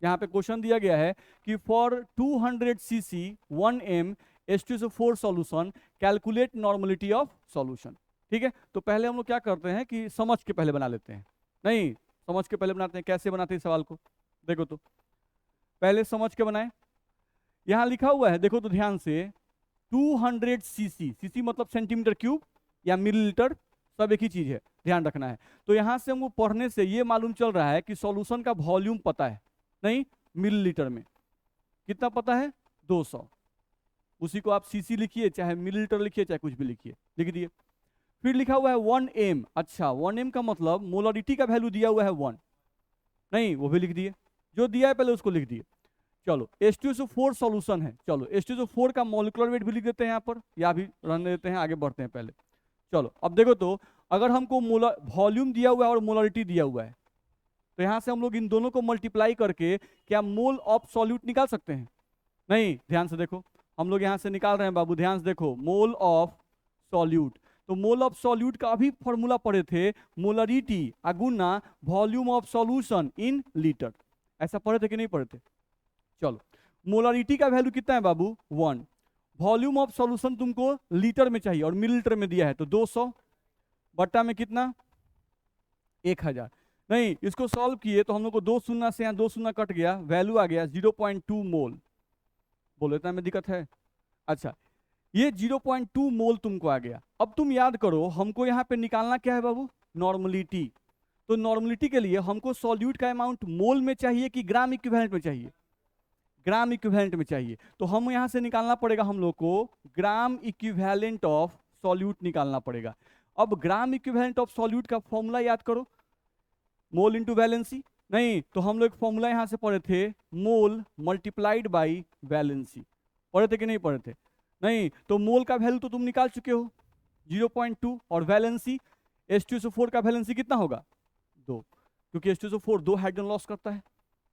यहाँ पे क्वेश्चन दिया गया है कि for 200 cc 1m H2SO4 solution calculate normality of solution, ठीक है। तो पहले हम लोग क्या करते हैं कि समझ के पहले बना लेते हैं, नहीं समझ के पहले बनाते हैं। कैसे बनाते हैं इस सवाल को, देखो तो पहले समझ के बनाए। यहाँ लिखा हुआ है देखो तो ध्यान से 200 cc, cc मतलब सेंटीमीटर क्यूब या मिलीलीटर, सब एक ही चीज है, ध्यान रखना है। तो यहाँ से हमको पढ़ने से ये मालूम चल रहा है कि सॉल्यूशन का वॉल्यूम पता है, नहीं मिलीलीटर में कितना पता है, 200। उसी को आप सीसी लिखिए चाहे मिलीलीटर लिखिए चाहे कुछ भी लिखिए, लिख दिए। फिर लिखा हुआ है 1m, अच्छा 1m का मतलब मोलरिटी का वैल्यू दिया हुआ है 1, नहीं वो भी लिख दिए, जो दिया है पहले उसको लिख दिए। चलो H2SO4 सॉल्यूशन है, चलो H2SO4 का मॉलिक्यूलर वेट भी लिख देते हैं यहाँ पर, या भी रहने देते हैं, आगे बढ़ते हैं पहले। चलो अब देखो तो अगर हमको वॉल्यूम दिया हुआ है और मोलरिटी दिया हुआ है तो यहां से हम लोग इन दोनों को मल्टीप्लाई करके क्या मोल ऑफ सॉल्यूट निकाल सकते हैं, नहीं ध्यान से देखो हम लोग यहां से निकाल रहे हैं बाबू, ध्यान से देखो मोल ऑफ सॉल्यूट। तो मोल ऑफ सॉल्यूट का अभी फॉर्मूला पढ़े थे, मोलरिटी अगुना volume of solution in litre, ऐसा पढ़े थे कि नहीं पढ़े थे। चलो मोलरिटी का वैल्यू कितना है बाबू 1, वॉल्यूम ऑफ सॉल्यूशन तुमको लीटर में चाहिए और मिलीलीटर में दिया है, तो 200 बट्टा में कितना 1000। नहीं इसको सॉल्व किए तो हम लोग को 2 शून्य से यहाँ 2 शून्य कट गया, वैल्यू आ गया 0.2 मोल। बोलो इतना में दिक्कत है, अच्छा ये 0.2 मोल तुमको आ गया। अब तुम याद करो हमको यहाँ पे निकालना क्या है बाबू, नॉर्मलिटी। तो नॉर्मलिटी के लिए हमको सॉल्यूट का अमाउंट मोल में चाहिए कि ग्राम इक्विवेलेंट में चाहिए, ग्राम इक्विवेलेंट में चाहिए। तो हम यहाँ से निकालना पड़ेगा हम लोग को ग्राम इक्विवेलेंट ऑफ सॉल्यूट निकालना पड़ेगा। अब ग्राम इक्विवेलेंट ऑफ सॉल्यूट का फॉर्मूला याद करो, मोल इंटू वैलेंसी, नहीं तो हम लोग फॉर्मूला यहां से पढ़े थे मोल मल्टीप्लाइड बाई वैलेंसी, पढ़े थे कि नहीं पढ़े थे, नहीं तो मोल का वैल्यू तो तुम निकाल चुके हो 0.2 और वैलेंसी H2SO4 का वैलेंसी कितना होगा 2, क्योंकि H2SO4 2 हाइड्रोजन लॉस करता है,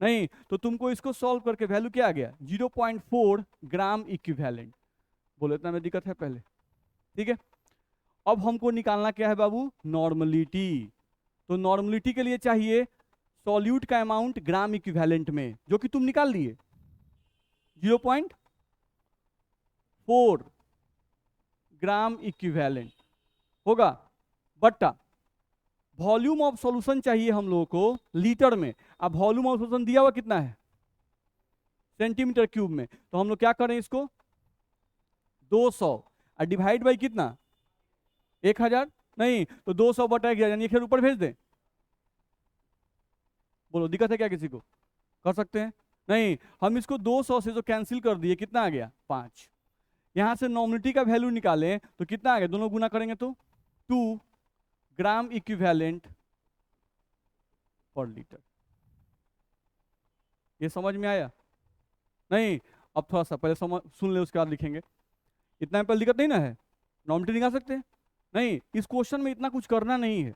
नहीं तो तुमको इसको सॉल्व करके वैल्यू क्या आ गया 0.4 ग्राम इक्विवेलेंट। बोले इतना में दिक्कत है पहले, ठीक है। अब हमको निकालना क्या है बाबू नॉर्मलिटी। तो नॉर्मलिटी के लिए चाहिए सॉल्यूट का अमाउंट ग्राम इक्विवेलेंट में, जो कि तुम निकाल लिए 0.4 ग्राम इक्विवेलेंट होगा, बट्टा वॉल्यूम ऑफ सॉल्यूशन चाहिए हम लोगों को लीटर में। अब वॉल्यूम ऑफ सॉल्यूशन दिया हुआ कितना है सेंटीमीटर क्यूब में, तो हम लोग क्या करें इसको 200 और डिवाइड बाई कितना 1000, नहीं तो 200 बटा 1000 यानी 1000 ऊपर भेज दें। बोलो दिक्कत है क्या किसी को, कर सकते हैं, नहीं हम इसको 200 से जो कैंसिल कर दिए कितना आ गया 5। यहां से नॉर्मलिटी का वैल्यू निकालें तो कितना आ गया, दोनों गुना करेंगे तो 2 ग्राम इक्विवेलेंट पर लीटर। ये समझ में आया, नहीं अब थोड़ा सा पहले समझ सुन ले उसके बाद लिखेंगे। इतना पहले दिक्कत नहीं ना है, नॉर्मलिटी निकाल सकते हैं, नहीं इस क्वेश्चन में इतना कुछ करना नहीं है,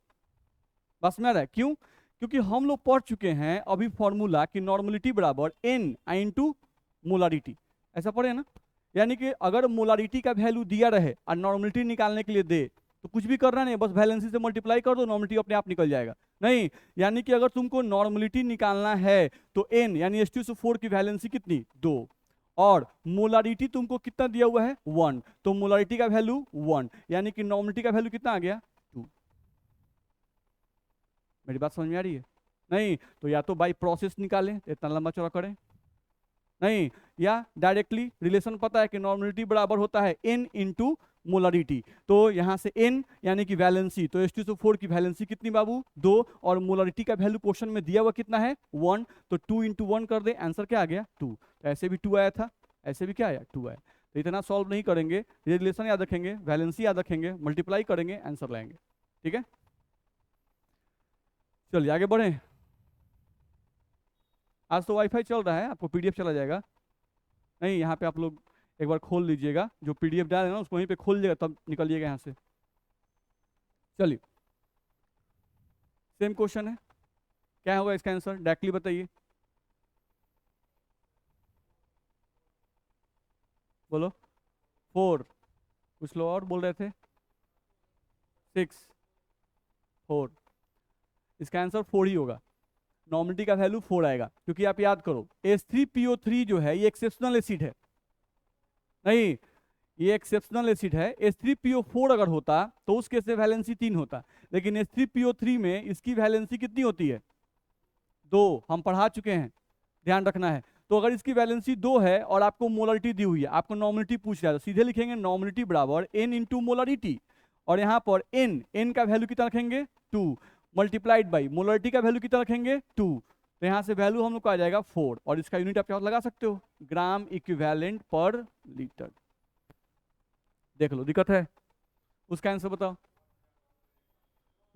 बस में आ रहा है क्यों, क्योंकि हम लोग पढ़ चुके हैं अभी फॉर्मूला कि नॉर्मलिटी बराबर n इंटू मोलारिटी, ऐसा पढ़े ना। यानी कि अगर मोलारिटी का वैल्यू दिया रहे और नॉर्मलिटी निकालने के लिए दे तो कुछ भी करना नहीं, बस वैलेंसी से मल्टीप्लाई कर दो, नॉर्मलिटी अपने आप निकल जाएगा। नहीं, यानी कि अगर तुमको नॉर्मलिटी निकालना है तो n यानी H2SO4 की वैलेंसी कितनी 2, और मोलारिटी तुमको कितना दिया हुआ है 1, तो मोलारिटी का वैल्यू 1, यानी कि नॉर्मलिटी का वैल्यू कितना आ गया 2। मेरी बात समझ में आ रही है? नहीं तो या तो बाई प्रोसेस निकालें, इतना लंबा चौड़ा करें, नहीं, या डायरेक्टली रिलेशन पता है कि नॉर्मलिटी बराबर होता है n इंटू मोलारिटी, तो यहां से n यानी कि वैलेंसी, तो H2SO4 की वैलेंसी कितनी बाबू 2, और मोलारिटी का वैल्यू क्वेश्चन में दिया हुआ कितना है 1, तो 2 इंटू 1 कर दे, आंसर क्या आ गया 2। तो ऐसे भी 2 आया था, ऐसे भी क्या आया 2 आया। तो इतना सॉल्व नहीं करेंगे, ये रिलेशन याद रखेंगे, वैलेंसी याद रखेंगे, मल्टीप्लाई करेंगे, आंसर लाएंगे। ठीक है, चलिए आगे बढ़े। आज तो वाईफाई चल रहा है, आपको पीडीएफ चला जाएगा। नहीं, यहाँ पे आप लोग एक बार खोल लीजिएगा, जो पीडीएफ डाल है ना उसको वहीं पे खोल लीजिएगा, तब निकलिएगा यहाँ से। चलिए, सेम क्वेश्चन है, क्या होगा इसका आंसर डायरेक्टली बताइए, बोलो। 4, कुछ लोग और बोल रहे थे 6, 4, इसका आंसर 4 ही होगा, नॉर्मलिटी का वैल्यू 4 आएगा, क्योंकि आप याद करो H3PO3 जो है ये एक्सेप्शनल एसिड है, नहीं ये एक्सेप्शनल एसिड है। H3PO4 अगर होता तो उस केस में वैलेंसी 3 होता, लेकिन H3PO3 में इसकी वैलेंसी कितनी होती है 2, हम पढ़ा चुके हैं, ध्यान रखना है। तो अगर इसकी वैलेंसी 2 है और आपको मोलारिटी दी हुई है, आपको नॉर्मलिटी पूछ रहा है, तो सीधे लिखेंगे नॉर्मलिटी बराबर n इंटू मोलारिटी, और यहाँ पर n का वैल्यू कितना रखेंगे 2, मल्टीप्लाइड बाई मोलारिटी का वैल्यू कितना रखेंगे 2, तो यहाँ से वैल्यू हम लोग को आ जाएगा 4, और इसका यूनिट आप क्या लगा सकते हो ग्राम इक्विवेलेंट पर लीटर। देख लो, दिक्कत है, उसका आंसर बताओ।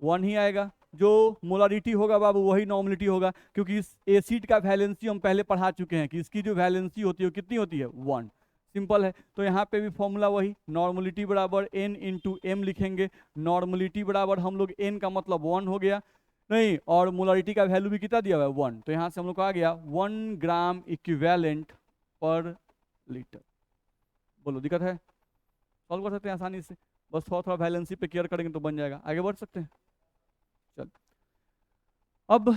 1 ही आएगा, जो मोलारिटी होगा बाबू वही नॉर्मलिटी होगा, क्योंकि इस एसिड का वैलेंसी हम पहले पढ़ा चुके हैं कि इसकी जो वैलेंसी होती है वो कितनी होती है 1, सिंपल है। तो यहाँ पे भी फॉर्मूला वही, नॉर्मलिटी बराबर n इंटू एम लिखेंगे, नॉर्मलिटी बराबर हम लोग n का मतलब 1 हो गया, नहीं, और मोलारिटी का वैल्यू भी कितना दिया हुआ है 1, तो यहाँ से हम लोग को आ गया 1 ग्राम इक्विवेलेंट पर लीटर। बोलो, दिक्कत है? सॉल्व कर सकते हैं आसानी से, बस थोड़ा थोड़ा वैलेंसी पे केयर करेंगे तो बन जाएगा, आगे बढ़ सकते हैं। चल, अब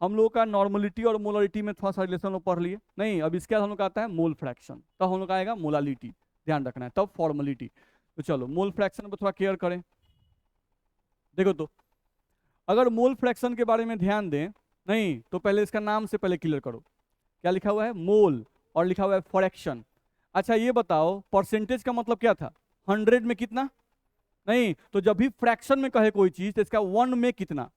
हम लोग का नॉर्मलिटी और मोलारिटी में थोड़ा सा रिलेशन पढ़ लिए, नहीं अब इसके बाद हम लोग का आता है मोल फ्रैक्शन, तब हम लोग का आएगा मोलालिटी, ध्यान रखना है, तब फॉर्मलिटी। तो चलो मोल फ्रैक्शन पर थोड़ा केयर करें। देखो, तो अगर मोल फ्रैक्शन के बारे में ध्यान दें, नहीं तो पहले इसका नाम से पहले क्लियर करो, क्या लिखा हुआ है मोल और लिखा हुआ है फ्रैक्शन। अच्छा ये बताओ परसेंटेज का मतलब क्या था 100 में कितना, नहीं तो जब भी फ्रैक्शन में कहे कोई चीज तो इसका 1 में कितना,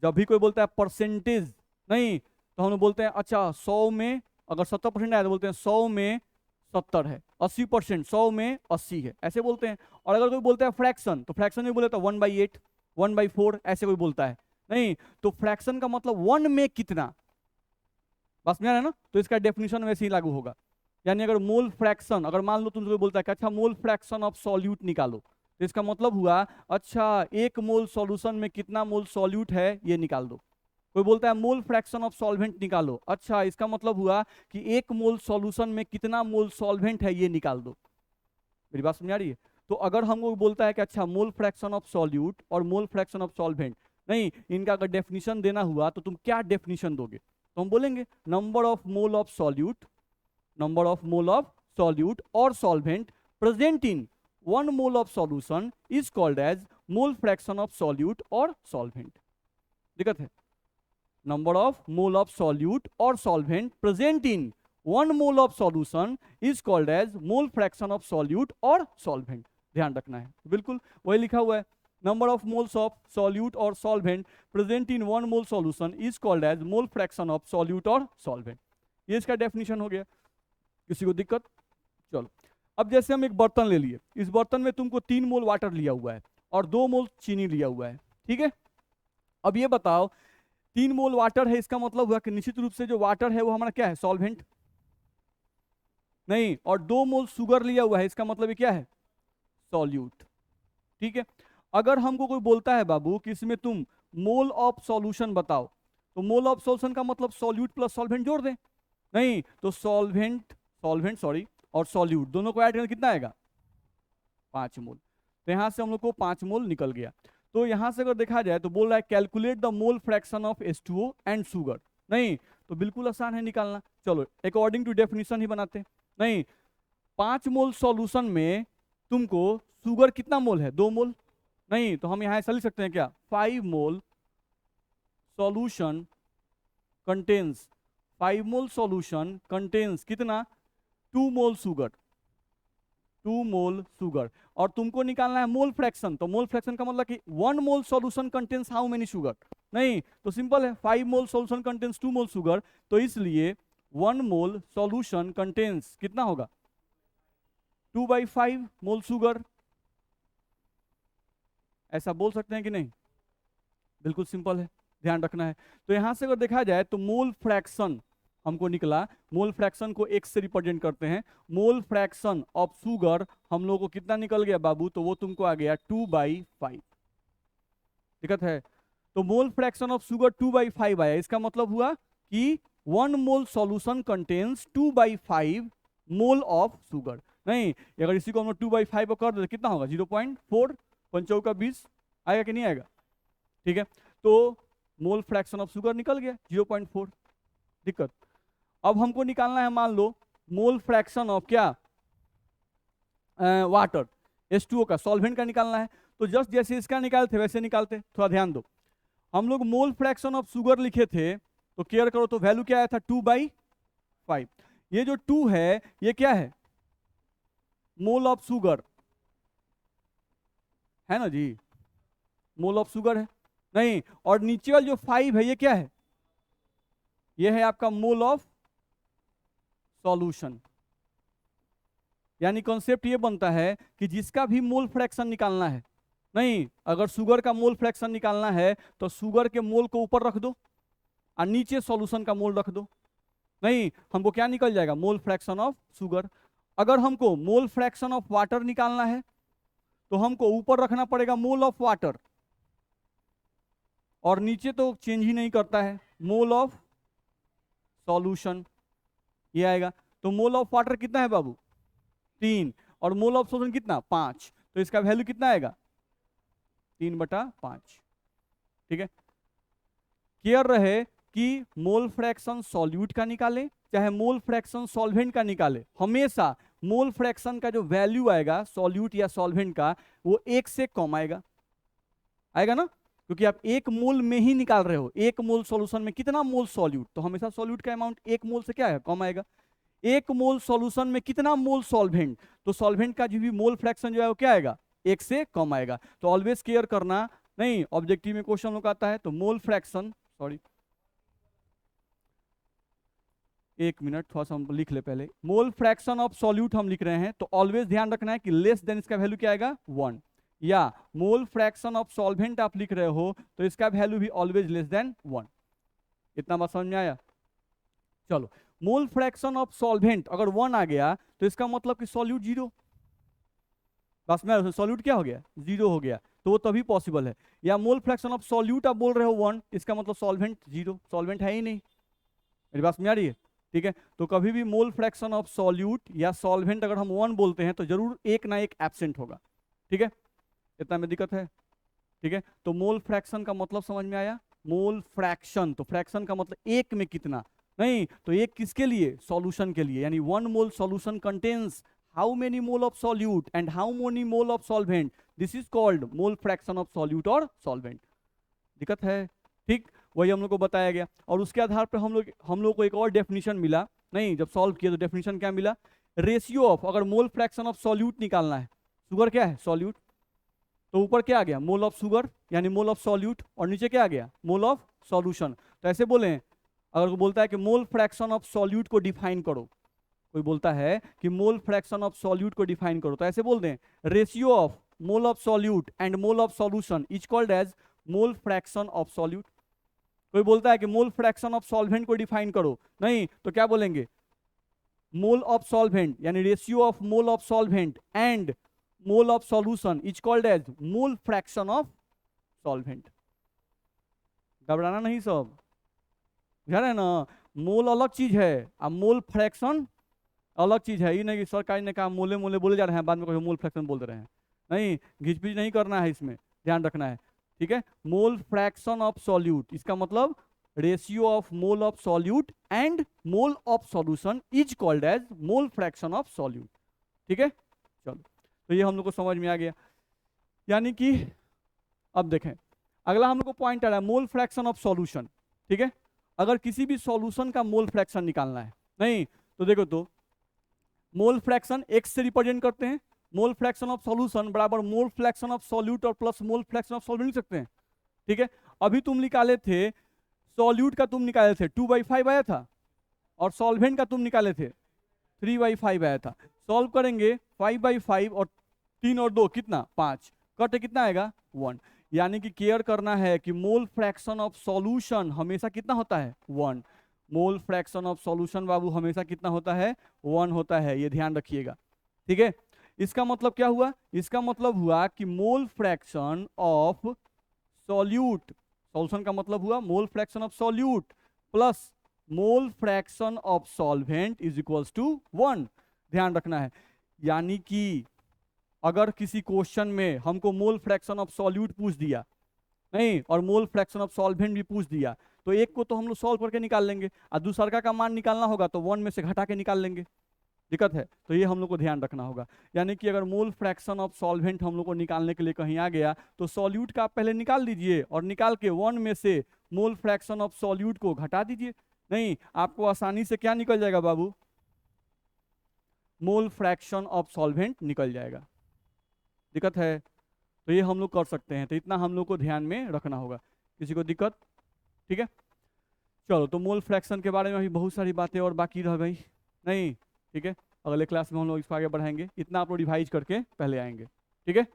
जब भी कोई बोलता है परसेंटेज, नहीं तो हम लोग बोलते हैं अच्छा 100 में अगर 70% आया तो बोलते हैं 100 में 70 है, 80% 100 में 80 है, ऐसे बोलते हैं। और अगर कोई बोलता है फ्रैक्शन, तो फ्रैक्शन में बोले तो 1/8, 1/4 ऐसे कोई बोलता है, नहीं तो फ्रैक्शन का मतलब 1 में कितना, बस में आ रहा है ना, तो इसका डेफिनेशन वैसे ही लागू होगा। यानी अगर मोल फ्रैक्शन, अगर मान लो तुमसे बोलता है कि अच्छा मोल फ्रैक्शन ऑफ सॉल्यूट निकालो, तो इसका मतलब हुआ अच्छा 1 मोल सॉल्यूशन में कितना मोल सॉल्यूट है ये निकाल दो। कोई बोलता है मोल फ्रैक्शन ऑफ सॉल्वेंट निकालो, अच्छा इसका मतलब हुआ कि 1 मोल सॉल्यूशन में कितना मोल सॉल्वेंट है ये निकाल दो। मेरी बात समझ आ रही है? तो अगर हमको बोलता है कि अच्छा मोल फ्रैक्शन ऑफ सॉल्यूट और मोल फ्रैक्शन ऑफ सॉल्वेंट, नहीं इनका अगर डेफिनेशन देना हुआ तो तुम क्या डेफिनेशन दोगे, तो हम बोलेंगे number of mole of solute, number of mole of solute or solvent present in 1 mole of solution is called as mole fraction of solute or solvent। दिक्कत है? number of mole of solute or solvent present in 1 mole of solution is called as mole fraction of solute or solvent। ध्यान रखना है, बिल्कुल वही लिखा हुआ है, number of moles of solute or solvent present in 1 mole solution is called as mole fraction of solute or solvent। ये इसका डेफिनेशन हो गया, किसी को दिक्कत? चलो, अब जैसे हम एक बर्तन ले लिए, इस बर्तन में तुमको 3 मोल वाटर लिया हुआ है और 2 मोल चीनी लिया हुआ है, ठीक है। अब ये बताओ 3 मोल वाटर है, इसका मतलब हुआ कि निश्चित रूप से जो वाटर है वो हमारा क्या है सॉल्वेंट, नहीं, और 2 मोल शुगर लिया हुआ है, इसका मतलब ये क्या है सॉल्यूट, ठीक है। अगर हमको कोई बोलता है बाबू कि इसमें तुम मोल ऑफ सॉल्यूशन बताओ, तो मोल ऑफ सॉल्यूशन का मतलब सॉल्यूट प्लस सॉल्वेंट जोड़ दें, नहीं तो सॉल्वेंट और सॉल्यूट दोनों को ऐड करके कितना आएगा 5 मोल। तो यहाँ से हम लोग को 5 मोल निकल गया। तो यहाँ से अगर देखा जाए तो बोल रहा है calculate the mole fraction of H2O and sugar. नहीं तो बिल्कुल आसान है निकालना, चलो अकॉर्डिंग टू डेफिनेशन ही बनाते हैं। नहीं 5 मोल सॉल्यूशन में तुमको शुगर कितना मोल है, 2 मोल। नहीं तो हम यहाँ ऐसा लिख सकते हैं क्या, 5 mole solution contains, 5 mole solution contains कितना, 2 मोल शुगर, 2 मोल शुगर। और तुमको निकालना है मोल फ्रैक्शन, तो मोल फ्रैक्शन का मतलब कि 1 mole solution contains how many sugar. नहीं तो सिंपल है, 5 mole solution contains 2 mole sugar, तो इसलिए 1 मोल सॉल्यूशन कंटेन्स कितना होगा, 2/5 मोल शुगर। ऐसा बोल सकते हैं कि नहीं, बिल्कुल सिंपल है, ध्यान रखना है। तो यहां से अगर देखा जाए तो मोल फ्रैक्शन हमको निकला, मोल फ्रैक्शन को x से रिप्रेजेंट करते हैं, मोल फ्रैक्शन ऑफ शुगर हम लोग को कितना निकल गया बाबू, तो वो तुमको आ गया 2/5। दिक्कत है, तो मोल फ्रैक्शन ऑफ शुगर 2/5 आया, इसका मतलब हुआ कि 1 mole solution contains 2/5 mole of sugar. नहीं अगर इसी को हम लोग 2/5 कर दे कितना होगा, 0.4, 5 का 20 आएगा कि नहीं आएगा। ठीक है, तो मोल फ्रैक्शन ऑफ शुगर निकल गया 0.4। दिक्कत, अब हमको निकालना है मान लो मोल फ्रैक्शन ऑफ क्या, वाटर, H2O का, सॉल्वेंट का निकालना है। तो जस्ट जैसे इसका निकालते वैसे निकालते, थोड़ा ध्यान दो। हम लोग मोल फ्रैक्शन ऑफ शुगर लिखे थे, तो केयर करो, तो वैल्यू क्या आया था, 2/5। ये जो 2 है ये क्या है, मोल ऑफ शुगर है ना जी, मोल ऑफ शुगर है। नहीं और नीचे वाला जो 5 है ये क्या है, ये है आपका मोल ऑफ सॉल्यूशन। यानी कॉन्सेप्ट ये बनता है कि जिसका भी मोल फ्रैक्शन निकालना है, नहीं अगर शुगर का मोल फ्रैक्शन निकालना है तो शुगर के मोल को ऊपर रख दो और नीचे सॉल्यूशन का मोल रख दो। नहीं हमको क्या निकल जाएगा, मोल फ्रैक्शन ऑफ शुगर। अगर हमको मोल फ्रैक्शन ऑफ वाटर निकालना है तो हमको ऊपर रखना पड़ेगा मोल ऑफ वाटर, और नीचे तो चेंज ही नहीं करता है, मोल ऑफ सॉल्यूशन ये आएगा। तो मोल ऑफ वाटर कितना है बाबू, 3, और मोल ऑफ सॉल्यूशन कितना, 5, तो इसका वैल्यू कितना आएगा, 3/5। ठीक है, केयर रहे कि मोल फ्रैक्शन सॉल्यूट का निकाले चाहे मोल फ्रैक्शन सॉल्वेंट का निकाले, हमेशा मोल फ्रैक्शन का जो वैल्यू आएगा सॉल्यूट या सॉल्वेंट का वो 1 से कम आएगा, आएगा ना, क्योंकि आप 1 मोल में ही निकाल रहे हो। 1 मोल सॉल्यूशन में कितना मोल सॉल्यूट, तो हमेशा सॉल्यूट का अमाउंट 1 मोल से क्या है, कम आएगा। 1 मोल सॉल्यूशन में कितना मोल सॉल्वेंट, तो सॉल्वेंट का जो भी मोल फ्रैक्शन जो है वो क्या आएगा, 1 से कम आएगा। तो ऑलवेज केयर करना, नहीं ऑब्जेक्टिव में क्वेश्चन लोग आता है तो मोल फ्रैक्शन, सॉरी 1 मिनट थोड़ा सा हम लिख ले पहले, मोल फ्रैक्शन ऑफ सॉल्यूट हम लिख रहे हैं तो ऑलवेज ध्यान रखना है कि लेस देन इसका वैल्यू क्या आएगा, 1। या मोल फ्रैक्शन ऑफ सॉल्वेंट आप लिख रहे हो तो इसका वैल्यू भी ऑलवेज लेस देन 1। इतना बात समझ में आया। चलो मोल फ्रैक्शन ऑफ सॉल्वेंट अगर 1 आ गया तो इसका मतलब कि सॉल्यूट 0, बस में सॉल्यूट क्या हो गया, 0 हो गया, तो वो तभी पॉसिबल है। या मोल फ्रैक्शन ऑफ सॉल्यूट आप बोल रहे हो 1, इसका मतलब सॉल्वेंट 0, सॉल्वेंट है ही नहीं। मेरी बात में आ रही है, ठीक है। तो कभी भी मोल फ्रैक्शन ऑफ सॉल्यूट या सॉल्वेंट अगर हम 1 बोलते हैं तो जरूर एक ना एक एब्सेंट होगा, ठीक है, इतना में दिक्कत है, ठीक है। तो मोल फ्रैक्शन का मतलब समझ में आया, मोल फ्रैक्शन, तो फ्रैक्शन का मतलब एक में कितना, नहीं तो एक किसके लिए, सॉल्यूशन के लिए, यानी 1 mole solution contains how many mole of solute and how many mole of solvent, this is called mole fraction of solute और सॉल्वेंट। दिक्कत है, ठीक, वही हम लोग को बताया गया। और उसके आधार पर हम लोग को एक और डेफिनेशन मिला, नहीं जब सॉल्व किया तो डेफिनेशन क्या मिला, रेशियो ऑफ, अगर मोल फ्रैक्शन ऑफ सॉल्यूट निकालना है, शुगर क्या है, सॉल्यूट, तो ऊपर क्या आ गया, मोल ऑफ शुगर यानी मोल ऑफ सॉल्यूट, और नीचे क्या आ गया, मोल ऑफ सॉल्यूशन। तो ऐसे बोले, अगर कोई बोलता है कि मोल फ्रैक्शन ऑफ सॉल्यूट को डिफाइन करो, कोई बोलता है कि मोल फ्रैक्शन ऑफ सॉल्यूट को डिफाइन करो, तो ऐसे बोल दें, ratio of mole of solute and mole of solution is called as mole fraction of solute. कोई बोलता है कि मोल फ्रैक्शन ऑफ सॉल्वेंट को डिफाइन करो, नहीं तो क्या बोलेंगे, मोल ऑफ सॉल्वेंट यानी ratio of mole of solvent and mole of solution is called as mole fraction of solvent. घबराना नहीं सब, जान रहे ना, मोल अलग चीज है और मोल फ्रैक्शन अलग चीज है। ये नहीं कि सरकार ने कहा मोले मोले बोले जा रहे हैं, बाद में कोई मोल फ्रैक्शन बोल रहे हैं, नहीं, घिचपिच नहीं करना है, इसमें ध्यान रखना है, ठीक है। मोल फ्रैक्शन ऑफ सॉल्यूट, इसका मतलब ratio of mole of solute and mole of solution is called as mole fraction of solute, ठीक है। चलो, तो ये हम लोग को समझ में आ गया। यानी कि अब देखें, अगला हम लोग को पॉइंट आ रहा है मोल फ्रैक्शन ऑफ सॉल्यूशन, ठीक है। अगर किसी भी सॉल्यूशन का मोल फ्रैक्शन निकालना है, नहीं तो देखो, तो मोल फ्रैक्शन x से रिप्रेजेंट करते हैं, मोल फ्रैक्शन ऑफ सॉल्यूशन बराबर मोल फ्रैक्शन ऑफ सॉल्यूट और plus mole fraction of solvent लिख सकते हैं, ठीक है। अभी तुम निकाले थे सॉल्यूट का, तुम निकाले थे 2/5 आया था, और सॉल्वेंट का तुम निकाले थे 3/5 आया था। सॉल्व करेंगे 5/5 और 3 और 2 कितना 5, कट कितना आएगा 1। यानी कि केयर करना है कि मोल फ्रैक्शन ऑफ सॉल्यूशन हमेशा कितना होता है 1। मोल फ्रैक्शन ऑफ सॉल्यूशन बाबू हमेशा कितना होता है 1 होता है, ये ध्यान रखिएगा, ठीक है। इसका मतलब क्या हुआ, इसका मतलब हुआ कि mole fraction of solute, solution का मतलब हुआ mole fraction of solute plus mole fraction of solvent is equals to 1, ध्यान रखना है। यानी कि अगर किसी क्वेश्चन में हमको मोल फ्रैक्शन ऑफ सॉल्यूट पूछ दिया, नहीं, और मोल फ्रैक्शन ऑफ सॉल्वेंट भी पूछ दिया, तो एक को तो हम लोग सॉल्व करके निकाल लेंगे, और दूसरा का मान निकालना होगा तो 1 में से घटा के निकाल लेंगे, दिक्कत है। तो ये हम लोग को ध्यान रखना होगा। यानी कि अगर मोल फ्रैक्शन ऑफ सॉल्वेंट हम लोग को निकालने के लिए कहीं आ गया, तो सॉल्यूट का आप पहले निकाल दीजिए और निकाल के 1 में से मोल फ्रैक्शन ऑफ सॉल्यूट को घटा दीजिए। नहीं, आपको आसानी से क्या निकल जाएगा बाबू, मोल फ्रैक्शन ऑफ सॉल्वेंट निकल जाएगा, दिक्कत है। तो ये हम लोग कर सकते हैं, तो इतना हम लोग को ध्यान में रखना होगा। किसी को दिक्कत, ठीक है। चलो, तो मोल फ्रैक्शन के बारे में अभी बहुत सारी बातें और बाकी रह गई, नहीं, ठीक है। अगले क्लास में हम लोग इसको आगे बढ़ाएंगे, इतना आप लोग रिवाइज करके पहले आएंगे, ठीक है।